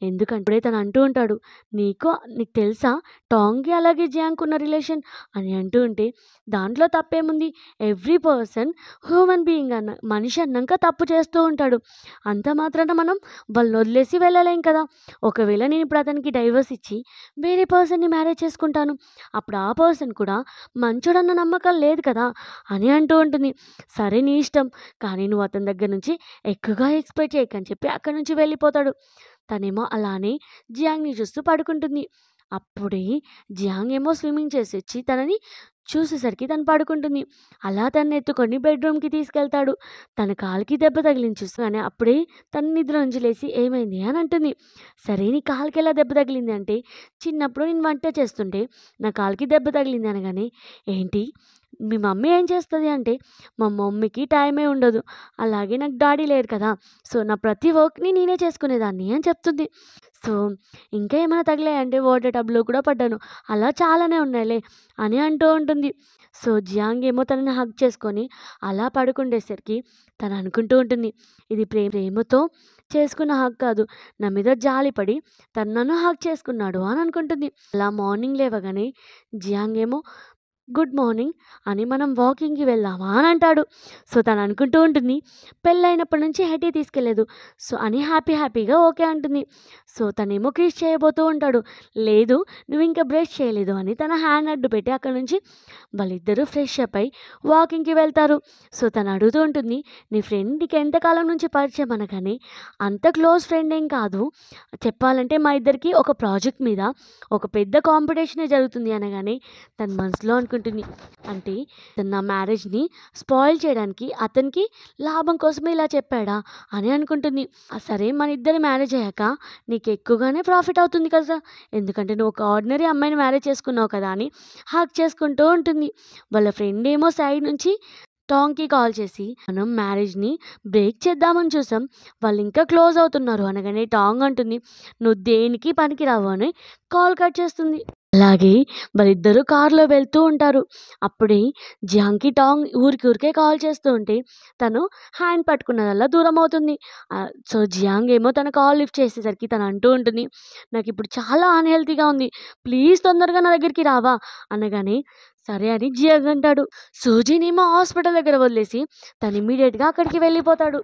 ఎందుకంటే తను అంటూ ఉంటాడు, "నీకు తెలుసా టాంగ్‌కి అలాగే జియాంగ్‌కి ఉన్న రిలేషన్" అని అంటూ ఉంటే, "దాంట్లో తప్పేముంది? ఎవ్రీ పర్సన్ హ్యూమన్ బీయింగ్ మనిషి అన్నాక తప్పు చేస్తూ ఉంటాడు. అంత మాత్రాన మనం వాళ్ళని వదిలేసి వెళ్ళలేం కదా! ఒకవేళ నేను ఇప్పుడు అతనికి డైవర్స్ ఇచ్చి వేరే పర్సన్‌ని మ్యారేజ్ చేసుకుంటాను. అప్పుడు ఆ పర్సన్ కూడా మంచోడన్న నమ్మకం లేదు కదా!" అని అంటూ ఉంటుంది. "సరే, నీ ఇష్టం. కానీ నువ్వు అతని దగ్గర నుంచి ఎక్కువగా ఎక్స్‌పెక్ట్ చేయకు" అని చెప్పి అక్కడి నుంచి వెళ్ళిపోతాడు. తనేమో అలానే జియాంగ్‌ని చూస్తూ పడుకుంటుంది. అప్పుడే జియాంగ్ ఏమో స్విమ్మింగ్ చేసొచ్చి తనని చూసేసరికి తను పడుకుంటుంది. అలా తనని ఎత్తుకొని బెడ్‌రూమ్‌కి తీసుకెళ్తాడు. తన కాలికి దెబ్బ తగిలింది చూస్తూనే అప్పుడే తను నిద్ర నుంచి లేసి, "ఏమైంది?" అని అంటుంది. "సరే, నీ కాలికెలా దెబ్బ తగిలింది?" అంటే, "చిన్నప్పుడు నేను వంట చేస్తుంటే నా కాలికి దెబ్బ తగిలింది" అనగానే, "ఏంటి, మీ మమ్మీ ఏం చేస్తది?" అంటే, "మా మమ్మీకి టైమే ఉండదు. అలాగే నాకు డాడీ లేరు కదా! సో, నా ప్రతి వర్క్‌ని నేనే చేసుకునేదాన్ని" అని చెప్తుంది. సో, "ఇంకా ఏమైనా తగిలాయంటే వాటర్ టబ్‌లో కూడా పడ్డాను. అలా చాలానే ఉన్నాయిలే" అని అంటూ ఉంటుంది. సో, జియాంగ్ ఏమో తనని హగ్ చేసుకొని అలా పడుకుండేసరికి తను అనుకుంటూ ఉంటుంది, ఇది ప్రేమతో చేసుకున్న హగ్ కాదు. నా మీద జాలిపడి తను నన్ను హగ్ చేసుకున్నాడు అని అనుకుంటుంది. అలా మార్నింగ్ లేవగానే జియాంగ్ ఏమో, "గుడ్ మార్నింగ్" అని, "మనం వాకింగ్‌కి వెళ్దామా?" అని అంటాడు. సో, తను అనుకుంటూ ఉంటుంది, పెళ్ళైనప్పటి నుంచి ఎటు తీసుకెళ్ళలేదు. సో, అని హ్యాపీగా ఓకే అంటుంది. సో, తనేమో కిస్ చేయబోతూ ఉంటాడు. "లేదు, నువ్వింకా బ్రష్ చేయలేదు" అని తన హ్యాండ్ అడ్డు పెట్టి అక్కడి నుంచి వాళ్ళిద్దరూ ఫ్రెష్ అప్ అయి వాకింగ్‌కి వెళ్తారు. సో, తను అడుగుతూ ఉంటుంది, "నీ ఫ్రెండ్ నీకు ఎంతకాలం నుంచి పరిచయం?" అనగానే, "అంత క్లోజ్ ఫ్రెండ్ ఏం కాదు. చెప్పాలంటే మా ఇద్దరికి ఒక ప్రాజెక్ట్ మీద ఒక పెద్ద కాంపిటీషనే జరుగుతుంది" అనగానే తన మనసులో అనుకుంటుంది, అంటే తను నా మ్యారేజ్‌ని స్పాయిల్ చేయడానికి అతనికి లాభం కోసమే ఇలా చెప్పాడా అని అనుకుంటుంది. సరే, మన ఇద్దరి మ్యారేజ్ అయ్యాక నీకు ఎక్కువగానే ప్రాఫిట్ అవుతుంది కదా! ఎందుకంటే నువ్వు ఒక ఆర్డినరీ అమ్మాయిని మ్యారేజ్ చేసుకున్నావు కదా! అని హగ్ చేసుకుంటూ ఉంటుంది. వాళ్ళ ఫ్రెండ్ ఏమో సైడ్ నుంచి టాంగ్‌కి కాల్ చేసి, "మనం మ్యారేజ్‌ని బ్రేక్ చేద్దామని చూసాం. వాళ్ళింకా క్లోజ్ అవుతున్నారు" అనగానే టాంగ్ అంటుంది, "నువ్వు దేనికి పనికిరావు" అని కాల్ కట్ చేస్తుంది. అలాగే వాళ్ళిద్దరూ కార్‌లో వెళ్తూ ఉంటారు. అప్పుడే జియాంగ్‌కి టాంగ్ ఊరికే కాల్ చేస్తూ ఉంటే తను హ్యాండ్ పట్టుకున్నదల్లా దూరమవుతుంది. సో, జియాంగ్ ఏమో తన కాల్ లిఫ్ట్ చేసేసరికి తను అంటూ ఉంటుంది, "నాకిప్పుడు చాలా అన్‌హెల్తీగా ఉంది. ప్లీజ్ తొందరగా నా దగ్గరికి రావా?" అనగానే, సరే అని జియాంగ్ అంటాడు. సూజీనేమో హాస్పిటల్ దగ్గర వదిలేసి తను ఇమ్మీడియేట్‌గా అక్కడికి వెళ్ళిపోతాడు.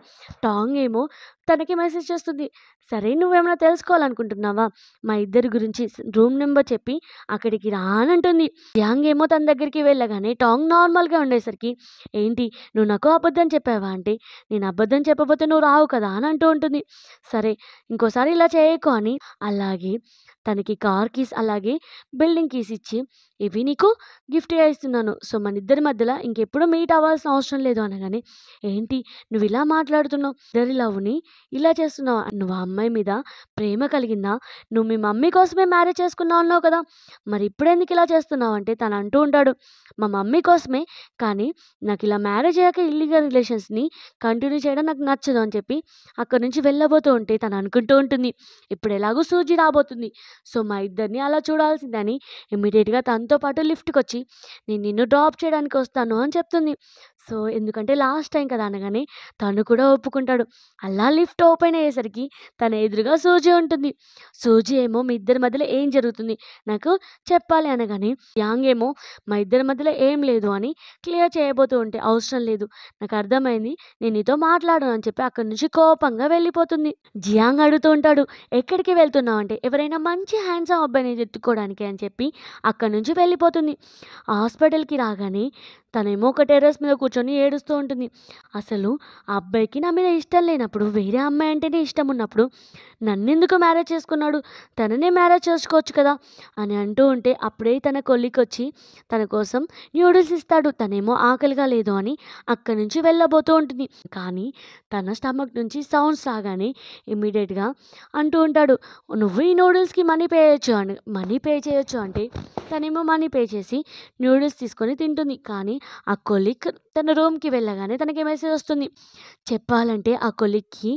టాంగ్ ఏమో తనకి మెసేజ్ చేస్తుంది, "సరే, నువ్వేమైనా తెలుసుకోవాలనుకుంటున్నావా? మా ఇద్దరి గురించి రూమ్ నెంబర్ చెప్పి అక్కడికి రా" అని అంటుంది. జియాంగ్ ఏమో తన దగ్గరికి వెళ్ళగానే టాంగ్ నార్మల్‌గా ఉండేసరికి, "ఏంటి, నువ్వు నాకు అబద్ధం చెప్పావా?" అంటే, "నేను అబద్ధం చెప్పకపోతే నువ్వు రావు కదా!" అని అంటూ ఉంటుంది. "సరే, ఇంకోసారి ఇలా చేయకు" అని అలాగే తనకి కార్ కీస్ అలాగే బిల్డింగ్ కీస్ ఇచ్చి, "ఇవి నీకు గిఫ్ట్‌గా ఇస్తున్నాను. సో, మనిద్దరి మధ్యలో ఇంకెప్పుడు మీట్ అవ్వాల్సిన అవసరం లేదు" అనగానే, "ఏంటి, నువ్వు ఇలా మాట్లాడుతున్నావు? ఇద్దరి లవ్‌ని ఇలా చేస్తున్నావా? నువ్వు ఆ అమ్మాయి మీద ప్రేమ కలిగిందా? నువ్వు మీ మమ్మీ కోసమే మ్యారేజ్ చేసుకున్నావు అన్నావు కదా! మరి ఇప్పుడెందుకు ఇలా చేస్తున్నావు?" అంటే తను అంటూ ఉంటాడు, "మా మమ్మీ కోసమే, కానీ నాకిలా మ్యారేజ్ అయ్యాక ఇల్లీగల్ రిలేషన్స్‌ని కంటిన్యూ చేయడం నాకు నచ్చదు" అని చెప్పి అక్కడి నుంచి వెళ్ళబోతూ ఉంటే తను అనుకుంటూ ఉంటుంది, ఇప్పుడు ఎలాగో సూజీ రాబోతుంది. సో, మా ఇద్దరిని అలా చూడాల్సిందని ఇమ్మీడియేట్‌గా తనతో పాటు లిఫ్ట్‌కొచ్చి, "నేను నిన్ను డ్రాప్ చేయడానికి వస్తాను" అని చెప్తుంది. సో, ఎందుకంటే లాస్ట్ టైమ్ కదా అనగానే తను కూడా ఒప్పుకుంటాడు. అలా లిఫ్ట్ ఓపెన్ అయ్యేసరికి తన ఎదురుగా సూజీ ఉంటుంది. సూజీ ఏమో మీ ఇద్దరి మధ్యలో ఏం జరుగుతుంది? నాకు చెప్పాలి అనగానే యాంగ్ ఏమో మా ఇద్దరి మధ్యలో ఏం లేదు అని క్లియర్ చేయబోతూ ఉంటే అవసరం లేదు. నాకు అర్థమైంది. నేను నీతో మాట్లాడను అని చెప్పి అక్కడి నుంచి కోపంగా వెళ్ళిపోతుంది. జియాంగ్ అడుగుతూ ఉంటాడు. ఎక్కడికి వెళ్తున్నావు అంటే ఎవరైనా మంచి హ్యాండ్సమ్ అబ్బాయిని ఎత్తుక్కోవడానికి అని చెప్పి అక్కడి నుంచి వెళ్ళిపోతుంది. హాస్పిటల్‌కి రాగానే తనేమో ఒక టెర్రస్ మీద కూర్చొని ఏడుస్తూ ఉంటుంది. అసలు ఆ అబ్బాయికి నా మీద ఇష్టం లేనప్పుడు, వేరే అమ్మాయి అంటేనే ఇష్టం ఉన్నప్పుడు నన్నెందుకు మ్యారేజ్ చేసుకున్నాడు? తననే మ్యారేజ్ చేసుకోవచ్చు కదా! అని అంటూ ఉంటే అప్పుడే తన కొలీగ్ తన కోసం న్యూడిల్స్ ఇస్తాడు. తనేమో ఆకలిగా లేదు అని అక్కడి నుంచి వెళ్ళబోతూ ఉంటుంది. కానీ తన స్టమక్ నుంచి సౌండ్స్ రాగానే ఇమ్మీడియేట్‌గా అంటూ ఉంటాడు. "నువ్వు ఈ నూడిల్స్‌కి మనీ పే చేయొచ్చు" అంటే తనేమో మనీ పే చేసి న్యూడిల్స్ తీసుకొని తింటుంది. కానీ ఆ కొలీగ్ తన రూమ్‌కి వెళ్ళగానే తనకి మెసేజ్ వస్తుంది. చెప్పాలంటే ఆ కొలీగ్‌కి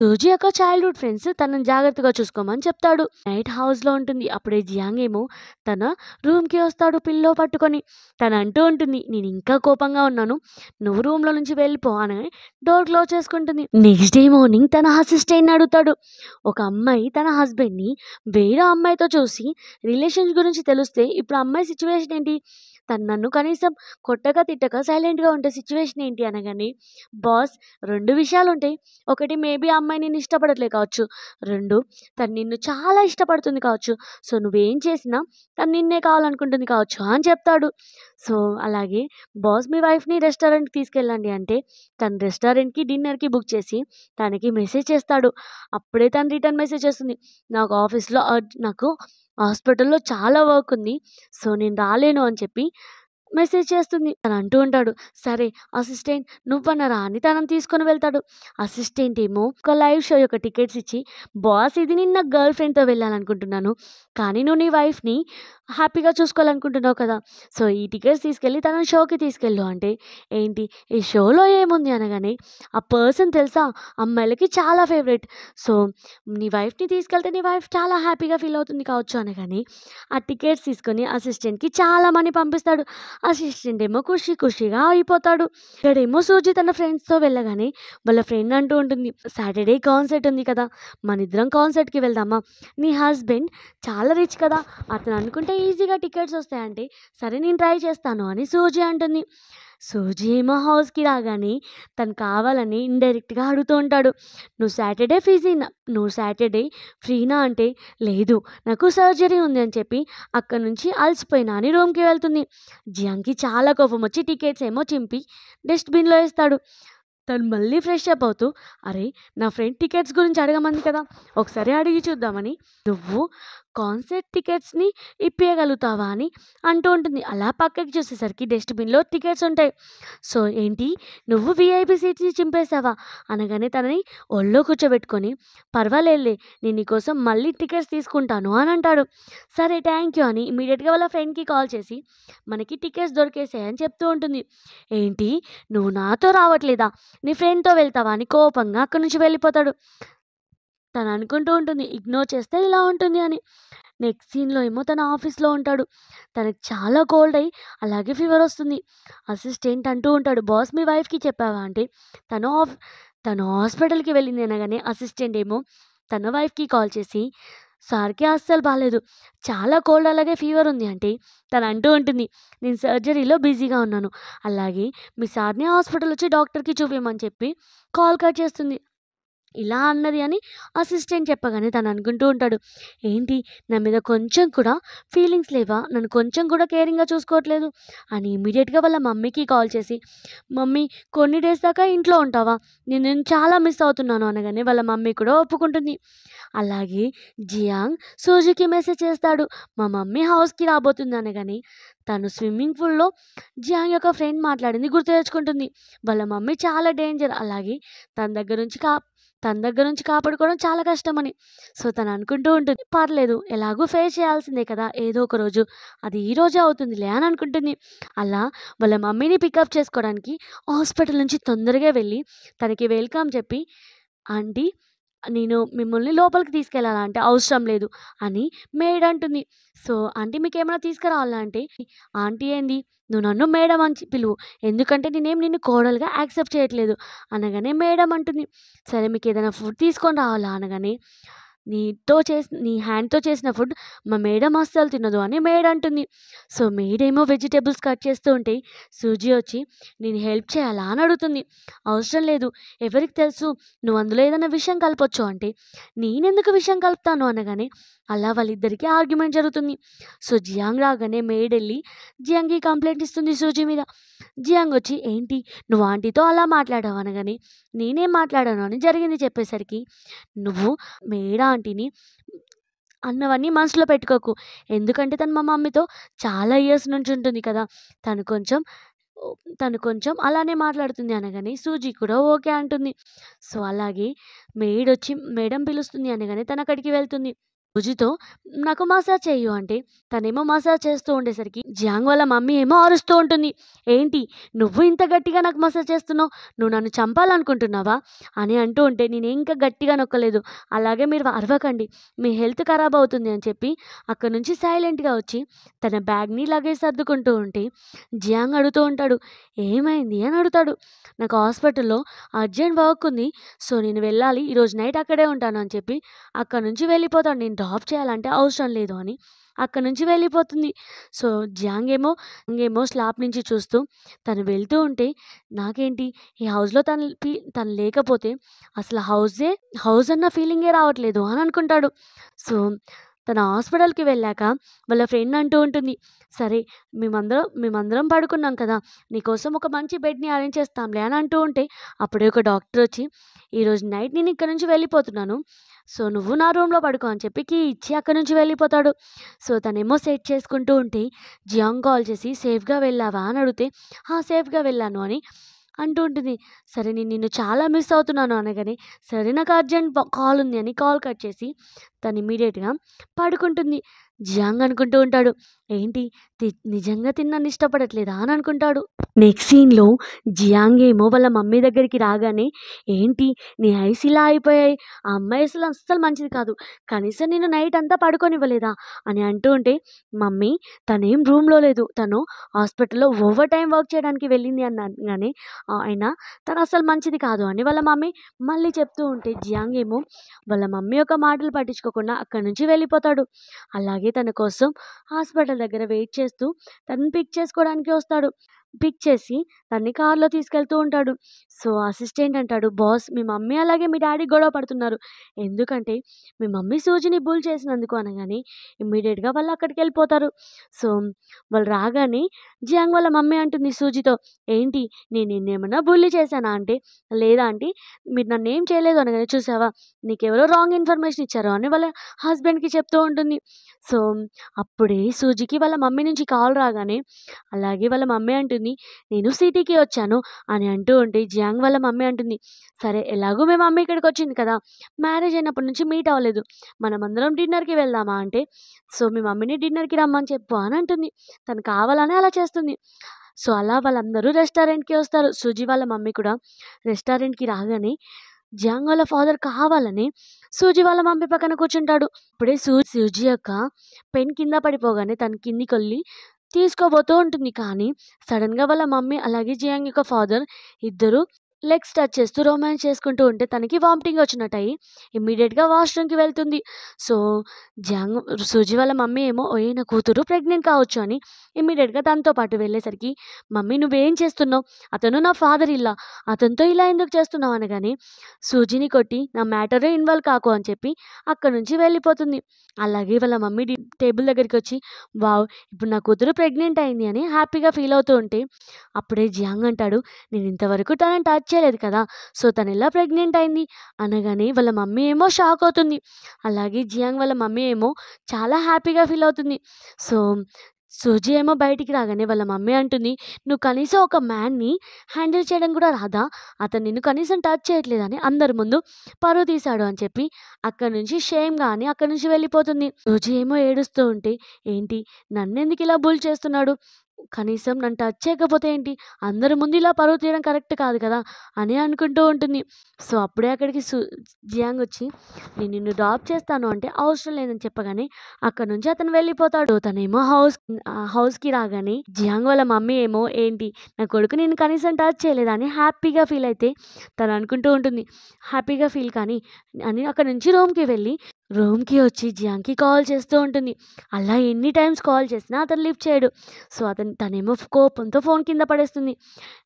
సూజీ యొక్క చైల్డ్‌హుడ్ ఫ్రెండ్స్ తనని జాగ్రత్తగా చూసుకోమని చెప్తాడు. నైట్ హౌస్‌లో ఉంటుంది. అప్పుడే జియాంగ్ ఏమో తన రూమ్‌కి వస్తాడు పిల్లో పట్టుకొని. తను అంటూ ఉంటుంది, "నేను ఇంకా కోపంగా ఉన్నాను. నువ్వు రూమ్‌లో నుంచి వెళ్ళిపో" అనగానే డోర్ క్లోజ్ చేసుకుంటుంది. నెక్స్ట్ డే మార్నింగ్ తన అసిస్టెంట్‌ని అడుగుతాడు. ఒక అమ్మాయి తన హస్బెండ్‌ని వేరే అమ్మాయితో చూసి రిలేషన్స్ గురించి తెలిస్తే ఇప్పుడు ఆ అమ్మాయి సిట్యుయేషన్ ఏంటి? తను నన్ను కనీసం కొట్టక, తిట్టక సైలెంట్‌గా ఉంటే సిట్యుయేషన్ ఏంటి అనగానే, బాస్ 2 విషయాలుంటాయి. ఒకటి మేబీ ఆ అమ్మాయి నిన్ను ఇష్టపడట్లే కావచ్చు. 2 తను నిన్ను చాలా ఇష్టపడుతుంది కావచ్చు. సో, నువ్వేం చేసినా తను నిన్నే కావాలనుకుంటుంది కావచ్చు అని చెప్తాడు. సో, అలాగే బాస్ మీ వైఫ్‌ని రెస్టారెంట్‌కి తీసుకెళ్ళండి అంటే, తను రెస్టారెంట్‌కి, డిన్నర్‌కి బుక్ చేసి తనకి మెసేజ్ చేస్తాడు. అప్పుడే తను రిటర్న్ మెసేజ్ చేస్తుంది. నాకు హాస్పిటల్‌లో చాలా వర్క్ ఉంది. సో, నేను రాలేను అని చెప్పి మెసేజ్ చేస్తుంది. తను అంటూ ఉంటాడు, "సరే అసిస్టెంట్ నువ్వన్నా రా" అని తనని తీసుకొని వెళ్తాడు. అసిస్టెంట్ ఏమో ఒక లైవ్ షో యొక్క టికెట్స్ ఇచ్చి, "బాస్ ఇది నేను నా గర్ల్ ఫ్రెండ్‌తో వెళ్ళాలనుకుంటున్నాను. కానీ నువ్వు నీ వైఫ్‌ని హ్యాపీగా చూసుకోవాలనుకుంటున్నావు కదా! సో, ఈ టికెట్స్ తీసుకెళ్ళి తనని షోకి తీసుకెళ్ళు" అంటే, "ఏంటి ఈ షోలో ఏముంది?" అనగానే, "ఆ పర్సన్ తెలుసా అమ్మాయిలకి చాలా ఫేవరెట్. సో, నీ వైఫ్‌ని తీసుకెళ్తే నీ వైఫ్ చాలా హ్యాపీగా ఫీల్ అవుతుంది కావచ్చు" అనగానే, ఆ టికెట్స్ తీసుకొని అసిస్టెంట్‌కి చాలా మనీ పంపిస్తాడు. అసిస్టెంట్ ఏమో ఖుషీగా అయిపోతాడు. ఇక్కడేమో సూజీ తన ఫ్రెండ్స్‌తో వెళ్ళగానే వాళ్ళ ఫ్రెండ్ అంటూ ఉంటుంది, "సాటర్‌డే కాన్సర్ట్ ఉంది కదా! మనిద్దరం కాన్సర్ట్‌కి వెళ్దామా? నీ హస్బెండ్ చాలా రిచ్ కదా! అతను అనుకుంటే ఈజీగా టికెట్స్ వస్తాయంటే, సరే నేను ట్రై చేస్తాను" అని సూజీ అంటుంది. సూజీ ఏమో హౌస్‌కి రాగానే తను కావాలని ఇండైరెక్ట్‌గా అడుగుతూ ఉంటాడు. నువ్వు సాటర్‌డే ఫ్రీనా అంటే, "లేదు నాకు సర్జరీ ఉంది" అని చెప్పి అక్కడి నుంచి అలసిపోయినా అని రూమ్‌కి వెళ్తుంది. జియాంగ్‌కి చాలా కోపమొచ్చి టికెట్స్ ఏమో చింపి డస్ట్‌బిన్‌లో ఏస్తాడు. తను మళ్ళీ ఫ్రెష్ అప్ అవుతూ, "అరే! నా ఫ్రెండ్ టికెట్స్ గురించి అడగమంది కదా! ఒకసారి అడిగి చూద్దామని, నువ్వు కాన్సర్ట్ టికెట్స్‌ని ఇప్పియగలుగుతావా?" అని అంటూ ఉంటుంది. అలా పక్కకి చూసేసరికి డస్ట్‌బిన్‌లో టికెట్స్ ఉంటాయి. సో, "ఏంటి నువ్వు వీఐపీ సీట్స్‌ని చింపేసావా?" అనగానే తనని ఒళ్ళో కూర్చోబెట్టుకొని, "పర్వాలేదులే నేను నీకోసం మళ్ళీ టికెట్స్ తీసుకుంటాను" అని అంటాడు. సరే థ్యాంక్ యూ అని ఇమ్మీడియేట్‌గా వాళ్ళ ఫ్రెండ్‌కి కాల్ చేసి, "మనకి టికెట్స్ దొరికేసాయి" అని చెప్తూ ఉంటుంది. "ఏంటి నువ్వు నాతో రావట్లేదా? నీ ఫ్రెండ్‌తో వెళ్తావా?" అని కోపంగా అక్కడి నుంచి వెళ్ళిపోతాడు. తను అనుకుంటూ ఉంటుంది ఇగ్నోర్ చేస్తే ఇలా ఉంటుంది అని. నెక్స్ట్ సీన్‌లో ఏమో తన ఆఫీస్‌లో ఉంటాడు. తనకి చాలా కోల్డ్ అయ్యి అలాగే ఫీవర్ వస్తుంది. అసిస్టెంట్ అంటూ ఉంటాడు, "బాస్ మీ వైఫ్‌కి చెప్పావా?" అంటే తను ఆఫ్ తను హాస్పిటల్‌కి వెళ్ళింది అనగానే అసిస్టెంట్ ఏమో తన వైఫ్‌కి కాల్ చేసి, "సార్‌కి అస్సలు బాలేదు. చాలా కోల్డ్ అలాగే ఫీవర్ ఉంది" అంటే తను అంటూ ఉంటుంది, "నేను సర్జరీలో బిజీగా ఉన్నాను. అలాగే మీ సార్‌ని హాస్పిటల్ వచ్చి డాక్టర్‌కి చూపియమని" చెప్పి కాల్ కట్ చేస్తుంది. ఇలా అన్నది అని అసిస్టెంట్ చెప్పగానే తను అనుకుంటూ ఉంటాడు, "ఏంటి నా మీద కొంచెం కూడా ఫీలింగ్స్ లేవా? నన్ను కొంచెం కూడా కేరింగ్‌గా చూసుకోవట్లేదు" అని ఇమ్మీడియేట్‌గా వాళ్ళ మమ్మీకి కాల్ చేసి, "మమ్మీ కొన్ని డేస్ దాకా ఇంట్లో ఉంటావా? నేను నిన్ను చాలా మిస్ అవుతున్నాను" అనగానే వాళ్ళ మమ్మీ కూడా ఒప్పుకుంటుంది. అలాగే జియాంగ్ సూజీకి మెసేజ్ చేస్తాడు, "మా మమ్మీ హౌస్‌కి రాబోతుంది" అనగానే తను స్విమ్మింగ్ పూల్‌లో జియాంగ్ యొక్క ఫ్రెండ్ మాట్లాడింది గుర్తు తెచ్చుకుంటుంది. వాళ్ళ మమ్మీ చాలా డేంజర్. అలాగే తన దగ్గర నుంచి కా తన దగ్గర నుంచి కాపాడుకోవడం చాలా కష్టమని. సో, తను అనుకుంటూ ఉంటుంది, "పర్లేదు ఎలాగో ఫేస్ చేయాల్సిందే కదా! ఏదో ఒక రోజు. అది ఈ రోజే అవుతుందిలే" అని అనుకుంటుంది. అలా వాళ్ళ మమ్మీని పికప్ చేసుకోవడానికి హాస్పిటల్ నుంచి తొందరగా వెళ్ళి తనకి వెల్కమ్ చెప్పి, "ఆంటీ నేను మిమ్మల్ని లోపలికి తీసుకెళ్ళాలా అంటే, అవసరం లేదు అని మెయిడ్ అంటుంది. సో, ఆంటీ మీకేమైనా తీసుకురావాలా అంటే, ఆంటీ ఏంది నువ్వు నన్ను మేడం అని పిలువు. ఎందుకంటే నేనేం నిన్ను కోడలుగా యాక్సెప్ట్ చేయట్లేదు. అనగానే మేడం అంటుంది. సరే మీకేదైనా ఫుడ్ తీసుకొని రావాలా అనగానే, నీ హ్యాండ్‌తో చేసిన ఫుడ్ మా మేడం అస్సలు తినదు అని మెయిడ్ అంటుంది. సో, మెయిడేమో వెజిటబుల్స్ కట్ చేస్తూ ఉంటే, సూజీ వచ్చి నేను హెల్ప్ చేయాలా అని అడుగుతుంది. అవసరం లేదు. ఎవరికి తెలుసు నువ్వు అందులో ఏదైనా విషం కలపొచ్చు అంటే, నేనెందుకు విషం కలుపుతాను అనగానే, అలా వాళ్ళిద్దరికీ ఆర్గ్యుమెంట్ జరుగుతుంది. సో, జియాంగ్ రాగానే మెయిడెళ్ళి జియాంగ్‌కి కంప్లెయింట్ ఇస్తుంది సూజీ మీద. జియాంగ్ వచ్చి ఏంటి నువ్వు ఆంటీతో అలా మాట్లాడావు అనగానే, నేనేం మాట్లాడాను అని జరిగింది చెప్పేసరికి, నువ్వు మెయిడ్ ఆంటీని అన్నవన్నీ మనసులో పెట్టుకోకు. ఎందుకంటే తను మా మమ్మీతో చాలా ఇయర్స్ నుంచి ఉంటుంది కదా! తను కొంచెం తను కొంచెం అలానే మాట్లాడుతుంది అనగానే సూజీ కూడా ఓకే అంటుంది. సో, అలాగే మెయిడొచ్చి మేడం పిలుస్తుంది అనగానే తనక్కడికి వెళ్తుంది. సూజీతో నాకు మసాజ్ చెయ్యు అంటే తనేమో మసాజ్ చేస్తూ ఉండేసరికి జియాంగ్ వాళ్ళ మమ్మీ ఏమో అరుస్తూ ఉంటుంది. ఏంటి నువ్వు ఇంత గట్టిగా నాకు మసాజ్ చేస్తున్నావు? నువ్వు నన్ను చంపాలనుకుంటున్నావా? అని అంటూ ఉంటే నేనేం ఇంకా గట్టిగా నొక్కలేదు. అలాగే మీరు అరవకండి. మీ హెల్త్ ఖరాబ్ అవుతుంది అని చెప్పి అక్కడి నుంచి సైలెంట్‌గా వచ్చి తన బ్యాగ్‌ని లగేజ్ సర్దుకుంటూ ఉంటే జియాంగ్ అడుగుతూ ఉంటాడు. ఏమైంది అని అడుగుతాడు. నాకు హాస్పిటల్‌లో అర్జెంట్ వర్క్ ఉంది. సో, నేను వెళ్ళాలి. ఈరోజు నైట్ అక్కడే ఉంటాను అని చెప్పి అక్కడి నుంచి వెళ్ళిపోతాడు. నేను డ్రాప్ చేయాలంటే అవసరం లేదు అని అక్కడి నుంచి వెళ్ళిపోతుంది. సో, జియాంగ్ ఏమో స్లాప్ నుంచి చూస్తూ తను వెళ్తూ ఉంటే నాకేంటి ఈ హౌస్‌లో తను లేకపోతే అసలు హౌస్ అన్న ఫీలింగే రావట్లేదు అని అనుకుంటాడు. సో, తను హాస్పిటల్‌కి వెళ్ళాక వాళ్ళ ఫ్రెండ్ అంటూ ఉంటుంది. సరే మేమందరం పడుకున్నాం కదా! నీకోసం ఒక మంచి బెడ్‌ని అరేంజ్ చేస్తాంలే అని అంటూ ఉంటే అప్పుడే ఒక డాక్టర్ వచ్చి ఈరోజు నైట్ నేను ఇక్కడి నుంచి వెళ్ళిపోతున్నాను. సో, నువ్వు నా రూమ్‌లో పడుకో అని చెప్పి కీ ఇచ్చి అక్కడి నుంచి వెళ్ళిపోతాడు. సో, తనేమో సెట్ చేసుకుంటూ ఉంటే జియాంగ్ కాల్ చేసి సేఫ్‌గా వెళ్ళావా అని అడిగితే, "ఆ! సేఫ్‌గా వెళ్ళాను" అని అంటూ ఉంటుంది. సరే నేను నిన్ను చాలా మిస్ అవుతున్నాను అనగానే, సరే నాకు అర్జెంట్ కాల్ ఉంది అని కాల్ కట్ చేసి తను ఇమ్మీడియేట్‌గా పడుకుంటుంది. జియాంగ్ అనుకుంటూ ఉంటాడు. ఏంటి నిజంగా తిని నన్ను ఇష్టపడట్లేదా అని అనుకుంటాడు. నెక్స్ట్ సీన్‌లో జియాంగ్ ఏమో వాళ్ళ మమ్మీ దగ్గరికి రాగానే, ఏంటి నీ ఐస్ ఇలా అయిపోయాయి. ఆ అమ్మాయి అస్సలు మంచిది కాదు. కనీసం నిన్ను నైట్ అంతా పడుకోనివ్వలేదా అని అంటూ ఉంటే, మమ్మీ తనేం రూమ్‌లో లేదు. తను హాస్పిటల్‌లో ఓవర్ టైమ్ వర్క్ చేయడానికి వెళ్ళింది అనగానే, అయినా తను అస్సలు మంచిది కాదు అని వాళ్ళ మమ్మీ మళ్ళీ చెప్తూ ఉంటే, జియాంగ్ ఏమో వాళ్ళ మమ్మీ యొక్క మాటలు పట్టించుకోకుండా అక్కడి నుంచి వెళ్ళిపోతాడు. అలాగే తన కోసం హాస్పిటల్ దగ్గర వెయిట్ చేస్తూ తనని పిక్ చేసుకోవడానికి వస్తాడు. పిక్ చేసి తన్ని కార్‌లో తీసుకెళ్తూ ఉంటాడు. సో, అసిస్టెంట్ అంటాడు, "బాస్ మీ మమ్మీ అలాగే మీ డ్యాడీ గొడవ పడుతున్నారు. ఎందుకంటే మీ మమ్మీ సూజిని బుల్ చేసినందుకు" అనగానే ఇమ్మీడియేట్‌గా వాళ్ళు అక్కడికెళ్ళిపోతారు. సో, వాళ్ళు రాగానే జియాంగ్ వాళ్ళ మమ్మీ అంటుంది సూజితో, "ఏంటి నేను నిన్నేమన్నా బుల్లీ చేశానా" అంటే, "లేదా ఆంటీ మీరు నన్నేం చేయలేదు" అనగానే, "చూసావా నీకెవరో రాంగ్ ఇన్ఫర్మేషన్ ఇచ్చారు" అని వాళ్ళ హస్బెండ్‌కి చెప్తూ ఉంటుంది. సో, అప్పుడే సూజికి వాళ్ళ మమ్మీ నుంచి కాల్ రాగానే అలాగే వాళ్ళ మమ్మీ అంటుంది, "నేను సిటీకి వచ్చాను" అని అంటూ ఉంటే జియాంగ్ వాళ్ళ మమ్మీ అంటుంది, "సరే ఎలాగో మీ మమ్మీ ఇక్కడికొచ్చింది కదా! మ్యారేజ్ అయినప్పటి నుంచి మీట్ అవ్వలేదు. మనమందరం డిన్నర్‌కి వెళ్దామా" అంటే, "సో, మీ మమ్మీని డిన్నర్‌కి రమ్మని చెప్పు" అని అంటుంది. తను కావాలనే అలా చేస్తుంది. సో, అలా వాళ్ళందరూ రెస్టారెంట్‌కి వస్తారు. సూజీ వాళ్ళ మమ్మీ కూడా రెస్టారెంట్‌కి రాగానే జియాంగ్ వాళ్ళ ఫాదర్ కావాలని సూజీ వాళ్ళ మమ్మీ పక్కన కూర్చుంటాడు. అప్పుడే సూజీ యొక్క పెన్ కింద పడిపోగానే తను కిందికెళ్ళి తీసుకోబోతూ ఉంటుంది. కానీ సడెన్‌గా వాళ్ళ మమ్మీ అలాగే జియాంగ్ యొక్క ఫాదర్ ఇద్దరు లెగ్స్ టచ్ చేస్తూ రొమాన్స్ చేసుకుంటూ ఉంటే తనకి వామిటింగ్ వచ్చినట్టయి ఇమ్మీడియేట్‌గా వాష్‌రూమ్‌కి వెళ్తుంది. సో, జియాంగ్ సూజీ వాళ్ళ మమ్మీ ఏమో ఓయ్ నా కూతురు ప్రెగ్నెంట్ కావచ్చు అని ఇమ్మీడియేట్‌గా తనతో పాటు వెళ్ళేసరికి, "మమ్మీ నువ్వేం చేస్తున్నావు? అతను నా ఫాదర్ ఇల్లా. అతనితో ఇలా ఎందుకు చేస్తున్నావు?" అనగానే సూజీని కొట్టి నా మ్యాటరే ఇన్వాల్వ్ కాకు అని చెప్పి అక్కడి నుంచి వెళ్ళిపోతుంది. అలాగే వాళ్ళ మమ్మీ టేబుల్ దగ్గరికొచ్చి, వావ్! ఇప్పుడు నా కూతురు ప్రెగ్నెంట్ అయింది అని హ్యాపీగా ఫీల్ అవుతూ ఉంటే, అప్పుడే జియాంగ్ అంటాడు, "నేను ఇంతవరకు తనని టచ్ చేయలేదు కదా! సో, తనెలా ప్రెగ్నెంట్ అయింది?" అనగానే వాళ్ళ మమ్మీ ఏమో షాక్ అవుతుంది. అలాగే జియాంగ్ వాళ్ళ మమ్మీ ఏమో చాలా హ్యాపీగా ఫీల్ అవుతుంది. సో, సూజీ ఏమో బయటికి రాగానే వాళ్ళ మమ్మీ అంటుంది, "నువ్వు కనీసం ఒక మ్యాన్‌ని హ్యాండిల్ చేయడం కూడా రాదా? అతను నిన్ను కనీసం టచ్ చేయట్లేదని అందరి ముందు పరువు తీశాడు" అని చెప్పి అక్కడి నుంచి షేమ్‌గా అని అక్కడి నుంచి వెళ్ళిపోతుంది. సూజీ ఏమో ఏడుస్తూ ఉంటే, "ఏంటి నన్నెందుకు ఇలా బుల్ చేస్తున్నాడు? కనీసం నన్ను టచ్ చేయకపోతే ఏంటి? అందరి ముందు ఇలా పరువు తీయడం కరెక్ట్ కాదు కదా! అని అనుకుంటూ ఉంటుంది. సో, అప్పుడే అక్కడికి జియాంగ్ వచ్చి నేను నిన్ను డ్రాప్ చేస్తాను అంటే అవసరం లేదని చెప్పగానే అక్కడి నుంచి అతను వెళ్ళిపోతాడు. తనేమో హౌస్‌కి రాగానే జియాంగ్ వాళ్ళ మమ్మీ ఏమో ఏంటి నా కొడుకు నిన్ను కనీసం టచ్ చేయలేదా అని హ్యాపీగా ఫీల్ అయితే తను అనుకుంటూ ఉంటుంది. హ్యాపీగా ఫీల్ కానీ అని అక్కడి నుంచి రూమ్‌కి వచ్చి జియాంగ్‌కి కాల్ చేస్తూ ఉంటుంది. అలా ఎన్ని టైమ్స్ కాల్ చేసినా అతను లిఫ్ట్ చేయడు. సో, తనేమో కోపంతో ఫోన్ కింద పడేస్తుంది.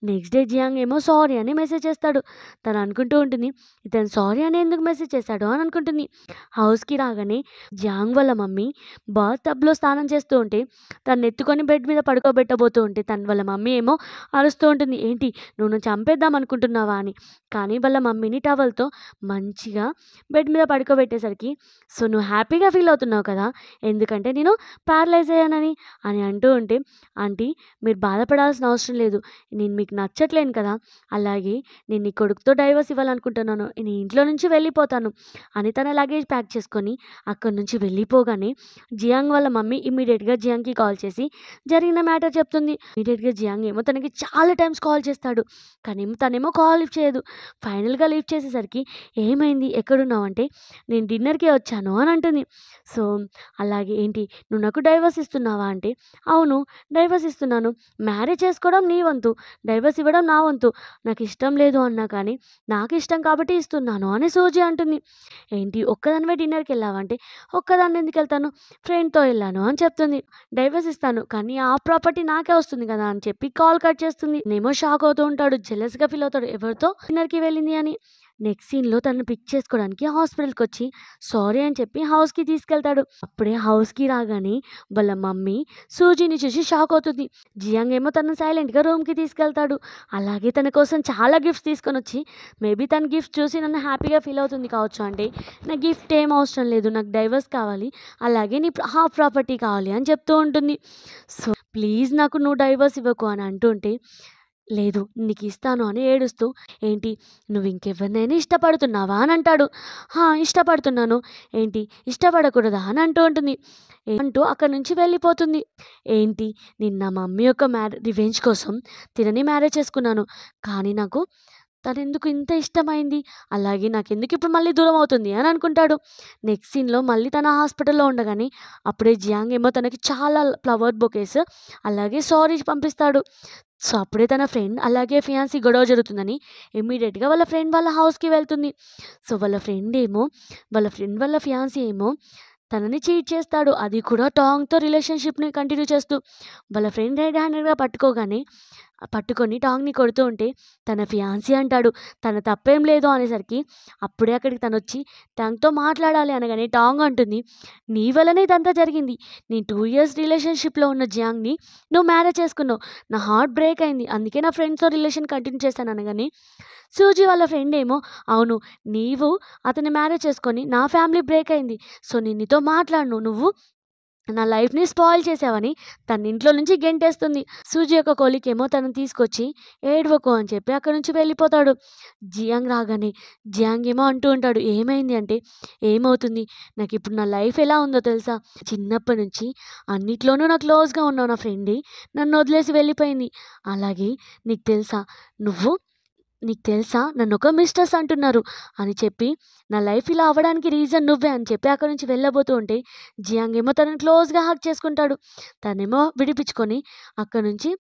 నెక్స్ట్ డే జియాంగ్ ఏమో సారీ అని మెసేజ్ చేస్తాడు. తను అనుకుంటూ ఉంటుంది ఇతను సారీ అని ఎందుకు మెసేజ్ చేశాడు అని అనుకుంటుంది. హౌస్‌కి రాగానే జియాంగ్ వాళ్ళ మమ్మీ బాత్ టబ్‌లో స్నానం చేస్తూ ఉంటే తనని ఎత్తుకొని బెడ్ మీద పడుకోబెట్టబోతూ ఉంటే వాళ్ళ మమ్మీ ఏమో అరుస్తూ ఉంటుంది. ఏంటి నువ్వు నన్ను చంపేద్దాం అనుకుంటున్నావా అని. కానీ వాళ్ళ మమ్మీని టవల్‌తో మంచిగా బెడ్ మీద పడుకోబెట్టేసరికి సో, నువ్వు హ్యాపీగా ఫీల్ అవుతున్నావు కదా! ఎందుకంటే నేను ప్యారలైజ్ అయ్యానని అని అంటూ ఉంటే ఆంటీ మీరు బాధపడాల్సిన అవసరం లేదు. నేను మీకు నచ్చట్లేను కదా! అలాగే నేను నీ కొడుకుతో డైవర్స్ ఇవ్వాలనుకుంటున్నాను. నేను ఇంట్లో నుంచి వెళ్ళిపోతాను అని తన లగేజ్ ప్యాక్ చేసుకొని అక్కడి నుంచి వెళ్ళిపోగానే జియాంగ్ వాళ్ళ మమ్మీ ఇమ్మీడియేట్‌గా జియాంగ్‌కి కాల్ చేసి జరిగిన మ్యాటర్ చెప్తుంది. ఇమ్మీడియేట్‌గా జియాంగ్ ఏమో తనకి చాలా టైమ్స్ కాల్ చేస్తాడు. కానీ తనేమో కాల్ లిఫ్ట్ చేయదు. ఫైనల్‌గా లిఫ్ట్ చేసేసరికి ఏమైంది? ఎక్కడున్నావు? అంటే నేను డిన్నర్‌కే వచ్చాను అని అంటుంది. సో, అలాగే ఏంటి నువ్వు నాకు డైవర్స్ ఇస్తున్నావా? అంటే అవును డైవర్స్ ఇస్తున్నాను. మ్యారేజ్ చేసుకోవడం నీ వంతు. డైవర్స్ ఇవ్వడం నా వంతు. నాకు ఇష్టం లేదు అన్నా కానీ నాకు ఇష్టం కాబట్టి ఇస్తున్నాను అని సూజీ అంటుంది. ఏంటి ఒక్కదానివే డిన్నర్‌కి వెళ్ళావా? అంటే ఒక్కదాన్ని ఎందుకు వెళ్తాను? ఫ్రెండ్‌తో వెళ్ళాను అని చెప్తుంది. డైవర్స్ ఇస్తాను కానీ ఆ ప్రాపర్టీ నాకే వస్తుంది కదా! అని చెప్పి కాల్ కట్ చేస్తుంది. నేమో షాక్ అవుతూ ఉంటాడు. జెలస్‌గా ఫీల్ అవుతాడు. ఎవరితో డిన్నర్‌కి వెళ్ళింది అని. నెక్స్ట్ సీన్‌లో తనని పిక్ చేసుకోవడానికి హాస్పిటల్‌కొచ్చి సారీ అని చెప్పి హౌస్‌కి తీసుకెళ్తాడు. అప్పుడే హౌస్‌కి రాగానే వాళ్ళ మమ్మీ సూజీని చూసి షాక్ అవుతుంది. జియాంగ్ ఏమో తనని సైలెంట్‌గా రూమ్‌కి తీసుకెళ్తాడు. అలాగే తన కోసం చాలా గిఫ్ట్స్ తీసుకొనొచ్చి మేబీ తన గిఫ్ట్ చూసి నన్ను హ్యాపీగా ఫీల్ అవుతుంది కావచ్చు. అంటే నాకు గిఫ్ట్ ఏం అవసరం లేదు. నాకు డైవర్స్ కావాలి. అలాగే నీ హాఫ్ ప్రాపర్టీ కావాలి అని చెప్తూ ఉంటుంది. సో, ప్లీజ్ నాకు నువ్వు డైవర్స్ ఇవ్వకు అని అంటుంటే లేదు నీకు ఇస్తాను అని ఏడుస్తూ ఏంటి నువ్వు ఇంకెవరినైనా ఇష్టపడుతున్నావా అని అంటాడు. ఇష్టపడుతున్నాను. ఏంటి ఇష్టపడకూడదా అని అంటూ ఉంటుంది. అంటూ అక్కడి నుంచి వెళ్ళిపోతుంది. ఏంటి నిన్న మమ్మీ యొక్క రివెంజ్ కోసం తినని మ్యారేజ్ చేసుకున్నాను. కానీ నాకు తనెందుకు ఇంత ఇష్టమైంది? అలాగే నాకెందుకు ఇప్పుడు మళ్ళీ దూరం అవుతుంది అని అనుకుంటాడు. నెక్స్ట్ సీన్‌లో మళ్ళీ తన హాస్పిటల్‌లో ఉండగానే అప్పుడే జియాంగ్ ఏమో తనకి చాలా ఫ్లవర్ బొకేస్ అలాగే సారీ పంపిస్తాడు. సో, అప్పుడే తన ఫ్రెండ్ అలాగే ఫియాన్సీ గొడవ జరుగుతుందని ఇమ్మీడియేట్‌గా వాళ్ళ ఫ్రెండ్ వాళ్ళ హౌస్‌కి వెళ్తుంది. సో, వాళ్ళ ఫ్రెండ్ వాళ్ళ ఫియాన్సీ ఏమో తనని చీట్ చేస్తాడు. అది కూడా టాంగ్‌తో రిలేషన్‌షిప్‌ని కంటిన్యూ చేస్తూ. వాళ్ళ ఫ్రెండ్ రెడ్ హ్యాండెడ్‌గా పట్టుకొని టాంగ్‌ని కొడుతూ ఉంటే తన ఫియాన్సీ అంటాడు తన తప్పేం లేదు అనేసరికి అప్పుడే అక్కడికి తనొచ్చి టాంగ్‌తో మాట్లాడాలి అనగానే టాంగ్ అంటుంది నీ వల్లనే ఇదంతా జరిగింది. నేను 2 ఇయర్స్ రిలేషన్‌షిప్‌లో ఉన్న జియాంగ్‌ని నువ్వు మ్యారేజ్ చేసుకున్నావు. నా హార్ట్ బ్రేక్ అయింది. అందుకే నా ఫ్రెండ్స్‌తో రిలేషన్ కంటిన్యూ చేశాను అనగానే సూజీ వాళ్ళ ఫ్రెండ్ ఏమో అవును నీవు అతన్ని మ్యారేజ్ చేసుకొని నా ఫ్యామిలీ బ్రేక్ అయింది. సో, నేను నీతో మాట్లాడను. నువ్వు నా లైఫ్‌ని స్పాయిల్ చేశావని తన ఇంట్లో నుంచి గెంటేస్తుంది. సూజీ యొక్క కొలీగ్ ఏమో తనని తీసుకొచ్చి ఏడవకు అని చెప్పి అక్కడి నుంచి వెళ్ళిపోతాడు. జియాంగ్ రాగానే జియాంగ్ ఏమో అంటూ ఉంటాడు ఏమైంది? అంటే ఏమవుతుంది నాకిప్పుడు నా లైఫ్ ఎలా ఉందో తెలుసా? చిన్నప్పటి నుంచి అన్నిట్లోనూ నాకు క్లోజ్‌గా ఉన్న నా ఫ్రెండే నన్ను వదిలేసి వెళ్ళిపోయింది. అలాగే నువ్వు నీకు తెలుసా నన్నొక మిస్టర్స్ అంటున్నారు అని చెప్పి నా లైఫ్ ఇలా అవ్వడానికి రీజన్ నువ్వే అని చెప్పి అక్కడి నుంచి వెళ్ళబోతూ ఉంటే జియాంగ్ ఏమో తనని క్లోజ్‌గా హగ్ చేసుకుంటాడు. తనేమో విడిపించుకొని అక్కడి నుంచి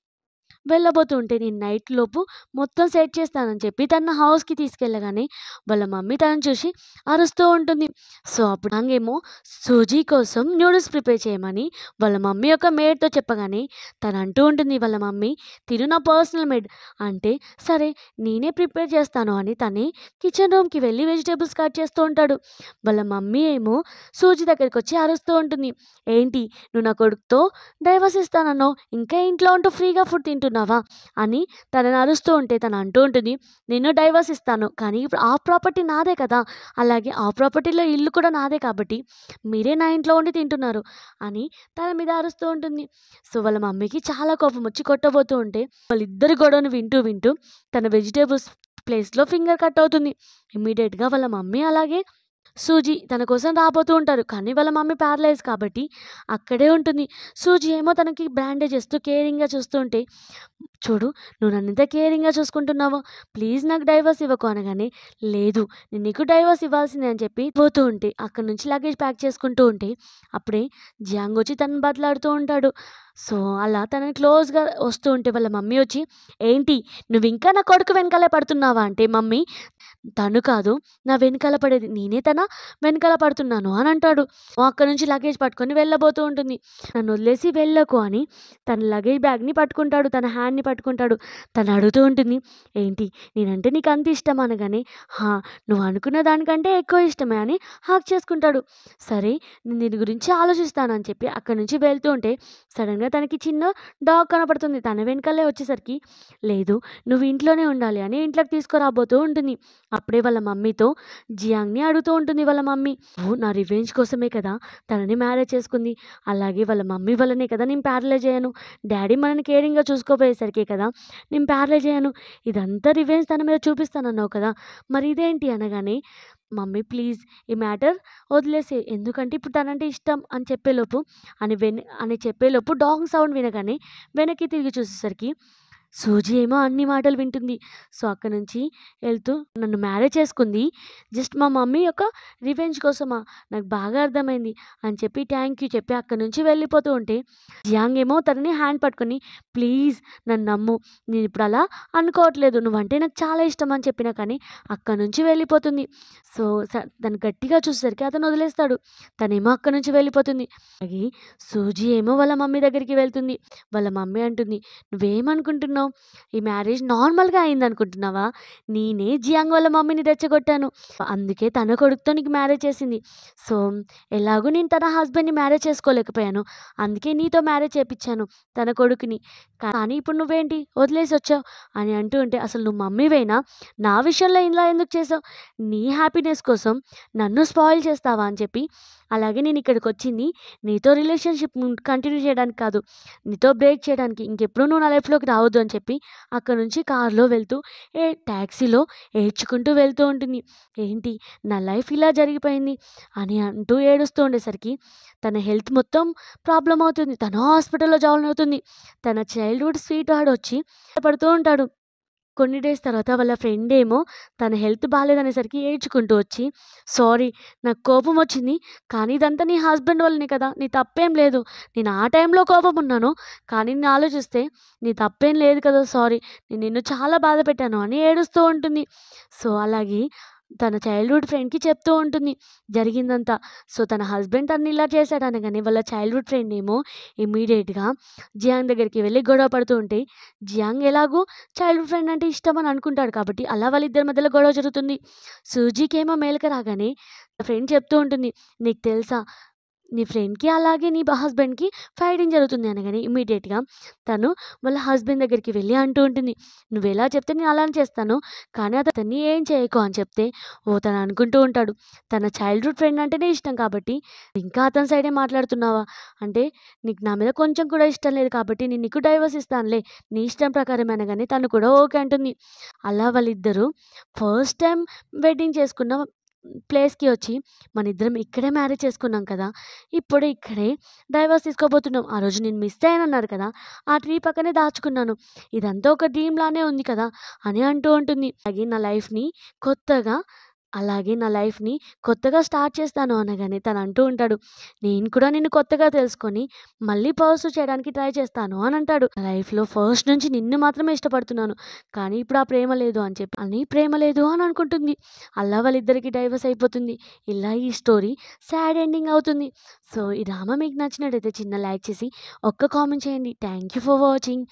వెళ్ళబోతూ ఉంటే నేను నైట్ లోపు మొత్తం సెట్ చేస్తానని చెప్పి తన హౌస్‌కి తీసుకెళ్ళగానే వాళ్ళ మమ్మీ తనని చూసి అరుస్తూ ఉంటుంది. సో, అప్పుడు జియాంగేమో సూజీ కోసం నూడిల్స్ ప్రిపేర్ చేయమని వాళ్ళ మమ్మీ యొక్క మేడ్‌తో చెప్పగానే తను అంటూ ఉంటుంది వాళ్ళ మమ్మీ తిను నా పర్సనల్ మేడ్ అంటే సరే నేనే ప్రిపేర్ చేస్తాను అని తనే కిచెన్ రూమ్‌కి వెళ్ళి వెజిటబుల్స్ కట్ చేస్తూ ఉంటాడు. వాళ్ళ మమ్మీ ఏమో సూజీ దగ్గరికొచ్చి అరుస్తూ ఉంటుంది. ఏంటి నువ్వు నా కొడుకుతో డైవర్స్ ఇస్తానన్నావు. ఇంకా ఇంట్లో ఉంటూ ఫ్రీగా ఫుడ్ తింటున్నావా? అని తనని అరుస్తూ ఉంటే తను అంటూ ఉంటుంది నిన్ను డైవర్స్ ఇస్తాను. కానీ ఇప్పుడు ఆ ప్రాపర్టీ నాదే కదా! అలాగే ఆ ప్రాపర్టీలో ఇల్లు కూడా నాదే కాబట్టి మీరే నా ఇంట్లో ఉండి తింటున్నారు అని తన మీద అరుస్తూ ఉంటుంది. సో, వాళ్ళ మమ్మీకి చాలా కోపం వచ్చి కొట్టబోతూ ఉంటే వాళ్ళిద్దరి గొడవను వింటూ తన వెజిటేబుల్స్ ప్లేస్‌లో ఫింగర్ కట్ అవుతుంది. ఇమ్మీడియేట్‌గా వాళ్ళ మమ్మీ అలాగే సూజీ తన కోసం రాబోతూ ఉంటారు. కానీ వాళ్ళ మమ్మీ ప్యారలైజ్ కాబట్టి అక్కడే ఉంటుంది. సూజీ ఏమో తనకి బ్యాండేజ్ ఏస్తూ కేరింగ్‌గా చూస్తూ ఉంటే, "చూడు నువ్వు నన్నింత కేరింగ్‌గా చూసుకుంటున్నావు. ప్లీజ్ నాకు డైవర్స్ ఇవ్వకు" అనగానే, "లేదు నేను నీకు డైవర్స్ ఇవ్వాల్సిందే" అని చెప్పి పోతూ ఉంటే, అక్కడి నుంచి లగేజ్ ప్యాక్ చేసుకుంటూ ఉంటే, అప్పుడే జియాంగ్ వచ్చి తనని బతిలాడుతూ ఉంటాడు. సో, అలా తనని క్లోజ్‌గా వస్తూ ఉంటే వాళ్ళ మమ్మీ వచ్చి, "ఏంటి నువ్వింకా నా కొడుకు వెనకాలే పడుతున్నావా?" అంటే, "మమ్మీ తను కాదు నా వెనకాల పడేది. నేనే తన వెనకాల పడుతున్నాను" అని అంటాడు. అక్కడి నుంచి లగేజ్ పట్టుకొని వెళ్ళబోతూ ఉంటుంది. "నన్ను వదిలేసి వెళ్ళకు" అని తన లగేజ్ బ్యాగ్‌ని పట్టుకుంటాడు. తన హ్యాండ్‌ని పట్టుకుంటాడు. తను అడుగుతూ ఉంటుంది, "ఏంటి నేనంటే నీకు అంత ఇష్టమా?" అనగానే, "హా! నువ్వు అనుకున్న దానికంటే ఎక్కువ ఇష్టమే" అని హగ్ చేసుకుంటాడు. సరే నేను దీని గురించి ఆలోచిస్తాను అని చెప్పి అక్కడి నుంచి వెళ్తూ ఉంటే సడెన్‌గా తనకి చిన్న డాగ్ కనపడుతుంది. తన వెనకాలే వచ్చేసరికి, "లేదు నువ్వు ఇంట్లోనే ఉండాలి" అని ఇంట్లోకి తీసుకురాబోతూ ఉంటుంది. అప్పుడే వాళ్ళ మమ్మీతో జియాంగ్‌ని అడుగుతూ ఉంటుంది వాళ్ళ మమ్మీ, "నువ్వు నా రివెంజ్ కోసమే కదా తనని మ్యారేజ్ చేసుకుంది. అలాగే వాళ్ళ మమ్మీ వల్లనే కదా నేను ప్యారలైజ్ అయ్యాను. డ్యాడీ మనల్ని కేరింగ్‌గా చూసుకోపోయేసరికే కదా నేను ప్యారలైజ్ అయ్యాను. ఇదంతా రివెంజ్ తన మీద చూపిస్తానన్నావు కదా! మరి ఇదేంటి?" అనగానే, "మమ్మీ ప్లీజ్ ఈ మ్యాటర్ వదిలేసేయి. ఎందుకంటే ఇప్పుడు తనంటే ఇష్టం" అని చెప్పేలోపు డాగ్ సౌండ్ వినగానే వెనక్కి తిరిగి చూసేసరికి సూజీ ఏమో అన్ని మాటలు వింటుంది. సో, అక్కడి నుంచి వెళ్తూ, "నన్ను మ్యారేజ్ చేసుకుంది జస్ట్ మా మమ్మీ యొక్క రివెంజ్ కోసమా? నాకు బాగా అర్థమైంది" అని చెప్పి థ్యాంక్ యూ చెప్పి అక్కడి నుంచి వెళ్ళిపోతూ ఉంటే, జియాంగ్ ఏమో తనని హ్యాండ్ పట్టుకొని, "ప్లీజ్ నన్ను నమ్ము. నేనిప్పుడు అలా అనుకోవట్లేదు. నువ్వంటే నాకు చాలా ఇష్టం" అని చెప్పినా కానీ అక్కడి నుంచి వెళ్ళిపోతుంది. సో, తను గట్టిగా చూసేసరికి అతను వదిలేస్తాడు. తనేమో అక్కడి నుంచి వెళ్ళిపోతుంది. అలాగే సూజీ ఏమో వాళ్ళ మమ్మీ దగ్గరికి వెళ్తుంది. వాళ్ళ మమ్మీ అంటుంది, "నువ్వేమనుకుంటున్నావు? ఈ మ్యారేజ్ నార్మల్‌గా అయిందనుకుంటున్నావా? నేనే జియాంగ్ వాళ్ళ మమ్మీని రెచ్చగొట్టాను. అందుకే తన కొడుకుతో నీకు మ్యారేజ్ చేసింది. సో, ఎలాగో నేను తన హస్బెండ్‌ని మ్యారేజ్ చేసుకోలేకపోయాను. అందుకే నీతో మ్యారేజ్ చేపిచ్చాను తన కొడుకుని. కానీ ఇప్పుడు నువ్వేంటి వదిలేసొచ్చావు" అని అంటూ ఉంటే, "అసలు నువ్వు మమ్మీవేనా? నా విషయంలో ఇలా ఎందుకు చేసావు? నీ హ్యాపీనెస్ కోసం నన్ను స్పాయిల్ చేస్తావా?" అని చెప్పి, "అలాగే నేనిక్కడికొచ్చింది నీతో రిలేషన్‌షిప్ కంటిన్యూ చేయడానికి కాదు. నీతో బ్రేక్ చేయడానికి. ఇంకెప్పుడు నువ్వు నా లైఫ్‌లోకి రావద్దు" అని చెప్పి అక్కడి నుంచి కార్‌లో వెళ్తూ టాక్సీలో ఏడ్చుకుంటూ వెళ్తూ ఉంటుంది. "ఏంటి నా లైఫ్ ఇలా జరిగిపోయింది" అని అంటూ ఏడుస్తూ ఉండేసరికి తన హెల్త్ మొత్తం ప్రాబ్లమ్ అవుతుంది. తను హాస్పిటల్‌లో జాయిన్ అవుతుంది. తన చైల్డ్‌హుడ్ స్వీట్ హార్ట్ వచ్చి పడుతూ ఉంటాడు. కొన్ని డేస్ తర్వాత వాళ్ళ ఫ్రెండ్ ఏమో తన హెల్త్ బాలేదనేసరికి ఏడ్చుకుంటూ వచ్చి, "సారీ నాకు కోపం వచ్చింది. కానీ ఇదంతా నీ హస్బెండ్ వల్లనే కదా! నీ తప్పేం లేదు. నేను ఆ టైంలో కోపం ఉన్నాను. కానీ నేను ఆలోచిస్తే నీ తప్పేం లేదు కదా! సారీ. నేను నిన్ను చాలా బాధ పెట్టాను" అని ఏడుస్తూ ఉంటుంది. సో, అలాగే తన చైల్డ్‌హుడ్ ఫ్రెండ్‌కి చెప్తూ ఉంటుంది జరిగిందంతా. సో, తన హస్బెండ్ తనని ఇలా చేశాడు అనగానే వాళ్ళ చైల్డ్‌హుడ్ ఫ్రెండ్ ఏమో ఇమ్మీడియేట్‌గా జియాంగ్ దగ్గరికి వెళ్లి గొడవ పడుతూ ఉంటే, జియాంగ్ ఎలాగో చైల్డ్‌హుడ్ ఫ్రెండ్ అంటే ఇష్టమని అనుకుంటాడు కాబట్టి అలా వాళ్ళిద్దరి మధ్యలో గొడవ జరుగుతుంది. సూజీకేమో మేలక రాగానే ఫ్రెండ్ చెప్తూ ఉంటుంది, "నీకు తెలుసా నీ ఫ్రెండ్‌కి అలాగే నీ హస్బెండ్‌కి ఫైటింగ్ జరుగుతుంది" అనగానే ఇమ్మీడియేట్‌గా తను వాళ్ళ హస్బెండ్ దగ్గరికి వెళ్ళి అంటూ ఉంటుంది, "నువ్వెలా చెప్తే నేను అలానే చేస్తాను. కానీ అతన్ని ఏం చేయకు" అని చెప్తే తను అనుకుంటూ ఉంటాడు. తన చైల్డ్‌హుడ్ ఫ్రెండ్ అంటేనే ఇష్టం కాబట్టి ఇంకా అతని సైడే మాట్లాడుతున్నావా? అంటే నీకు నా మీద కొంచెం కూడా ఇష్టం లేదు కాబట్టి నేను నీకు డైవర్స్ ఇస్తానులే. నీ ఇష్టం ప్రకారమే అనగానే తను కూడా ఓకే అంటుంది. అలా వాళ్ళిద్దరూ ఫస్ట్ టైమ్ వెడ్డింగ్ చేసుకున్న ప్లేస్‌కి వచ్చి, "మనిద్దరం ఇక్కడే మ్యారేజ్ చేసుకున్నాం కదా! ఇప్పుడు ఇక్కడే డైవర్స్ తీసుకోబోతున్నాం. ఆ రోజు నేను మిస్ అయ్యానన్నారు కదా! ఆ ట్రీ పక్కనే దాచుకున్నాను. ఇదంతా ఒక డ్రీమ్ లానే ఉంది కదా!" అని అంటూ ఉంటుంది. కొత్తగా అలాగే నా లైఫ్‌ని కొత్తగా స్టార్ట్ చేస్తాను అనగానే తను అంటూ ఉంటాడు, "నేను కూడా నిన్ను కొత్తగా తెలుసుకొని మళ్ళీ పర్సూ చేయడానికి ట్రై చేస్తాను" అని అంటాడు. "లైఫ్‌లో ఫస్ట్ నుంచి నిన్ను మాత్రమే ఇష్టపడుతున్నాను. కానీ ఇప్పుడు ఆ ప్రేమ లేదు" అని చెప్పి ప్రేమ లేదు అని అనుకుంటుంది. అలా వాళ్ళిద్దరికీ డైవర్స్ అయిపోతుంది. ఇలా ఈ స్టోరీ సాడ్ ఎండింగ్ అవుతుంది. సో, ఈ డ్రామా మీకు నచ్చినట్టయితే చిన్న లైక్ చేసి ఒక్క కామెంట్ చేయండి. Thank you for watching.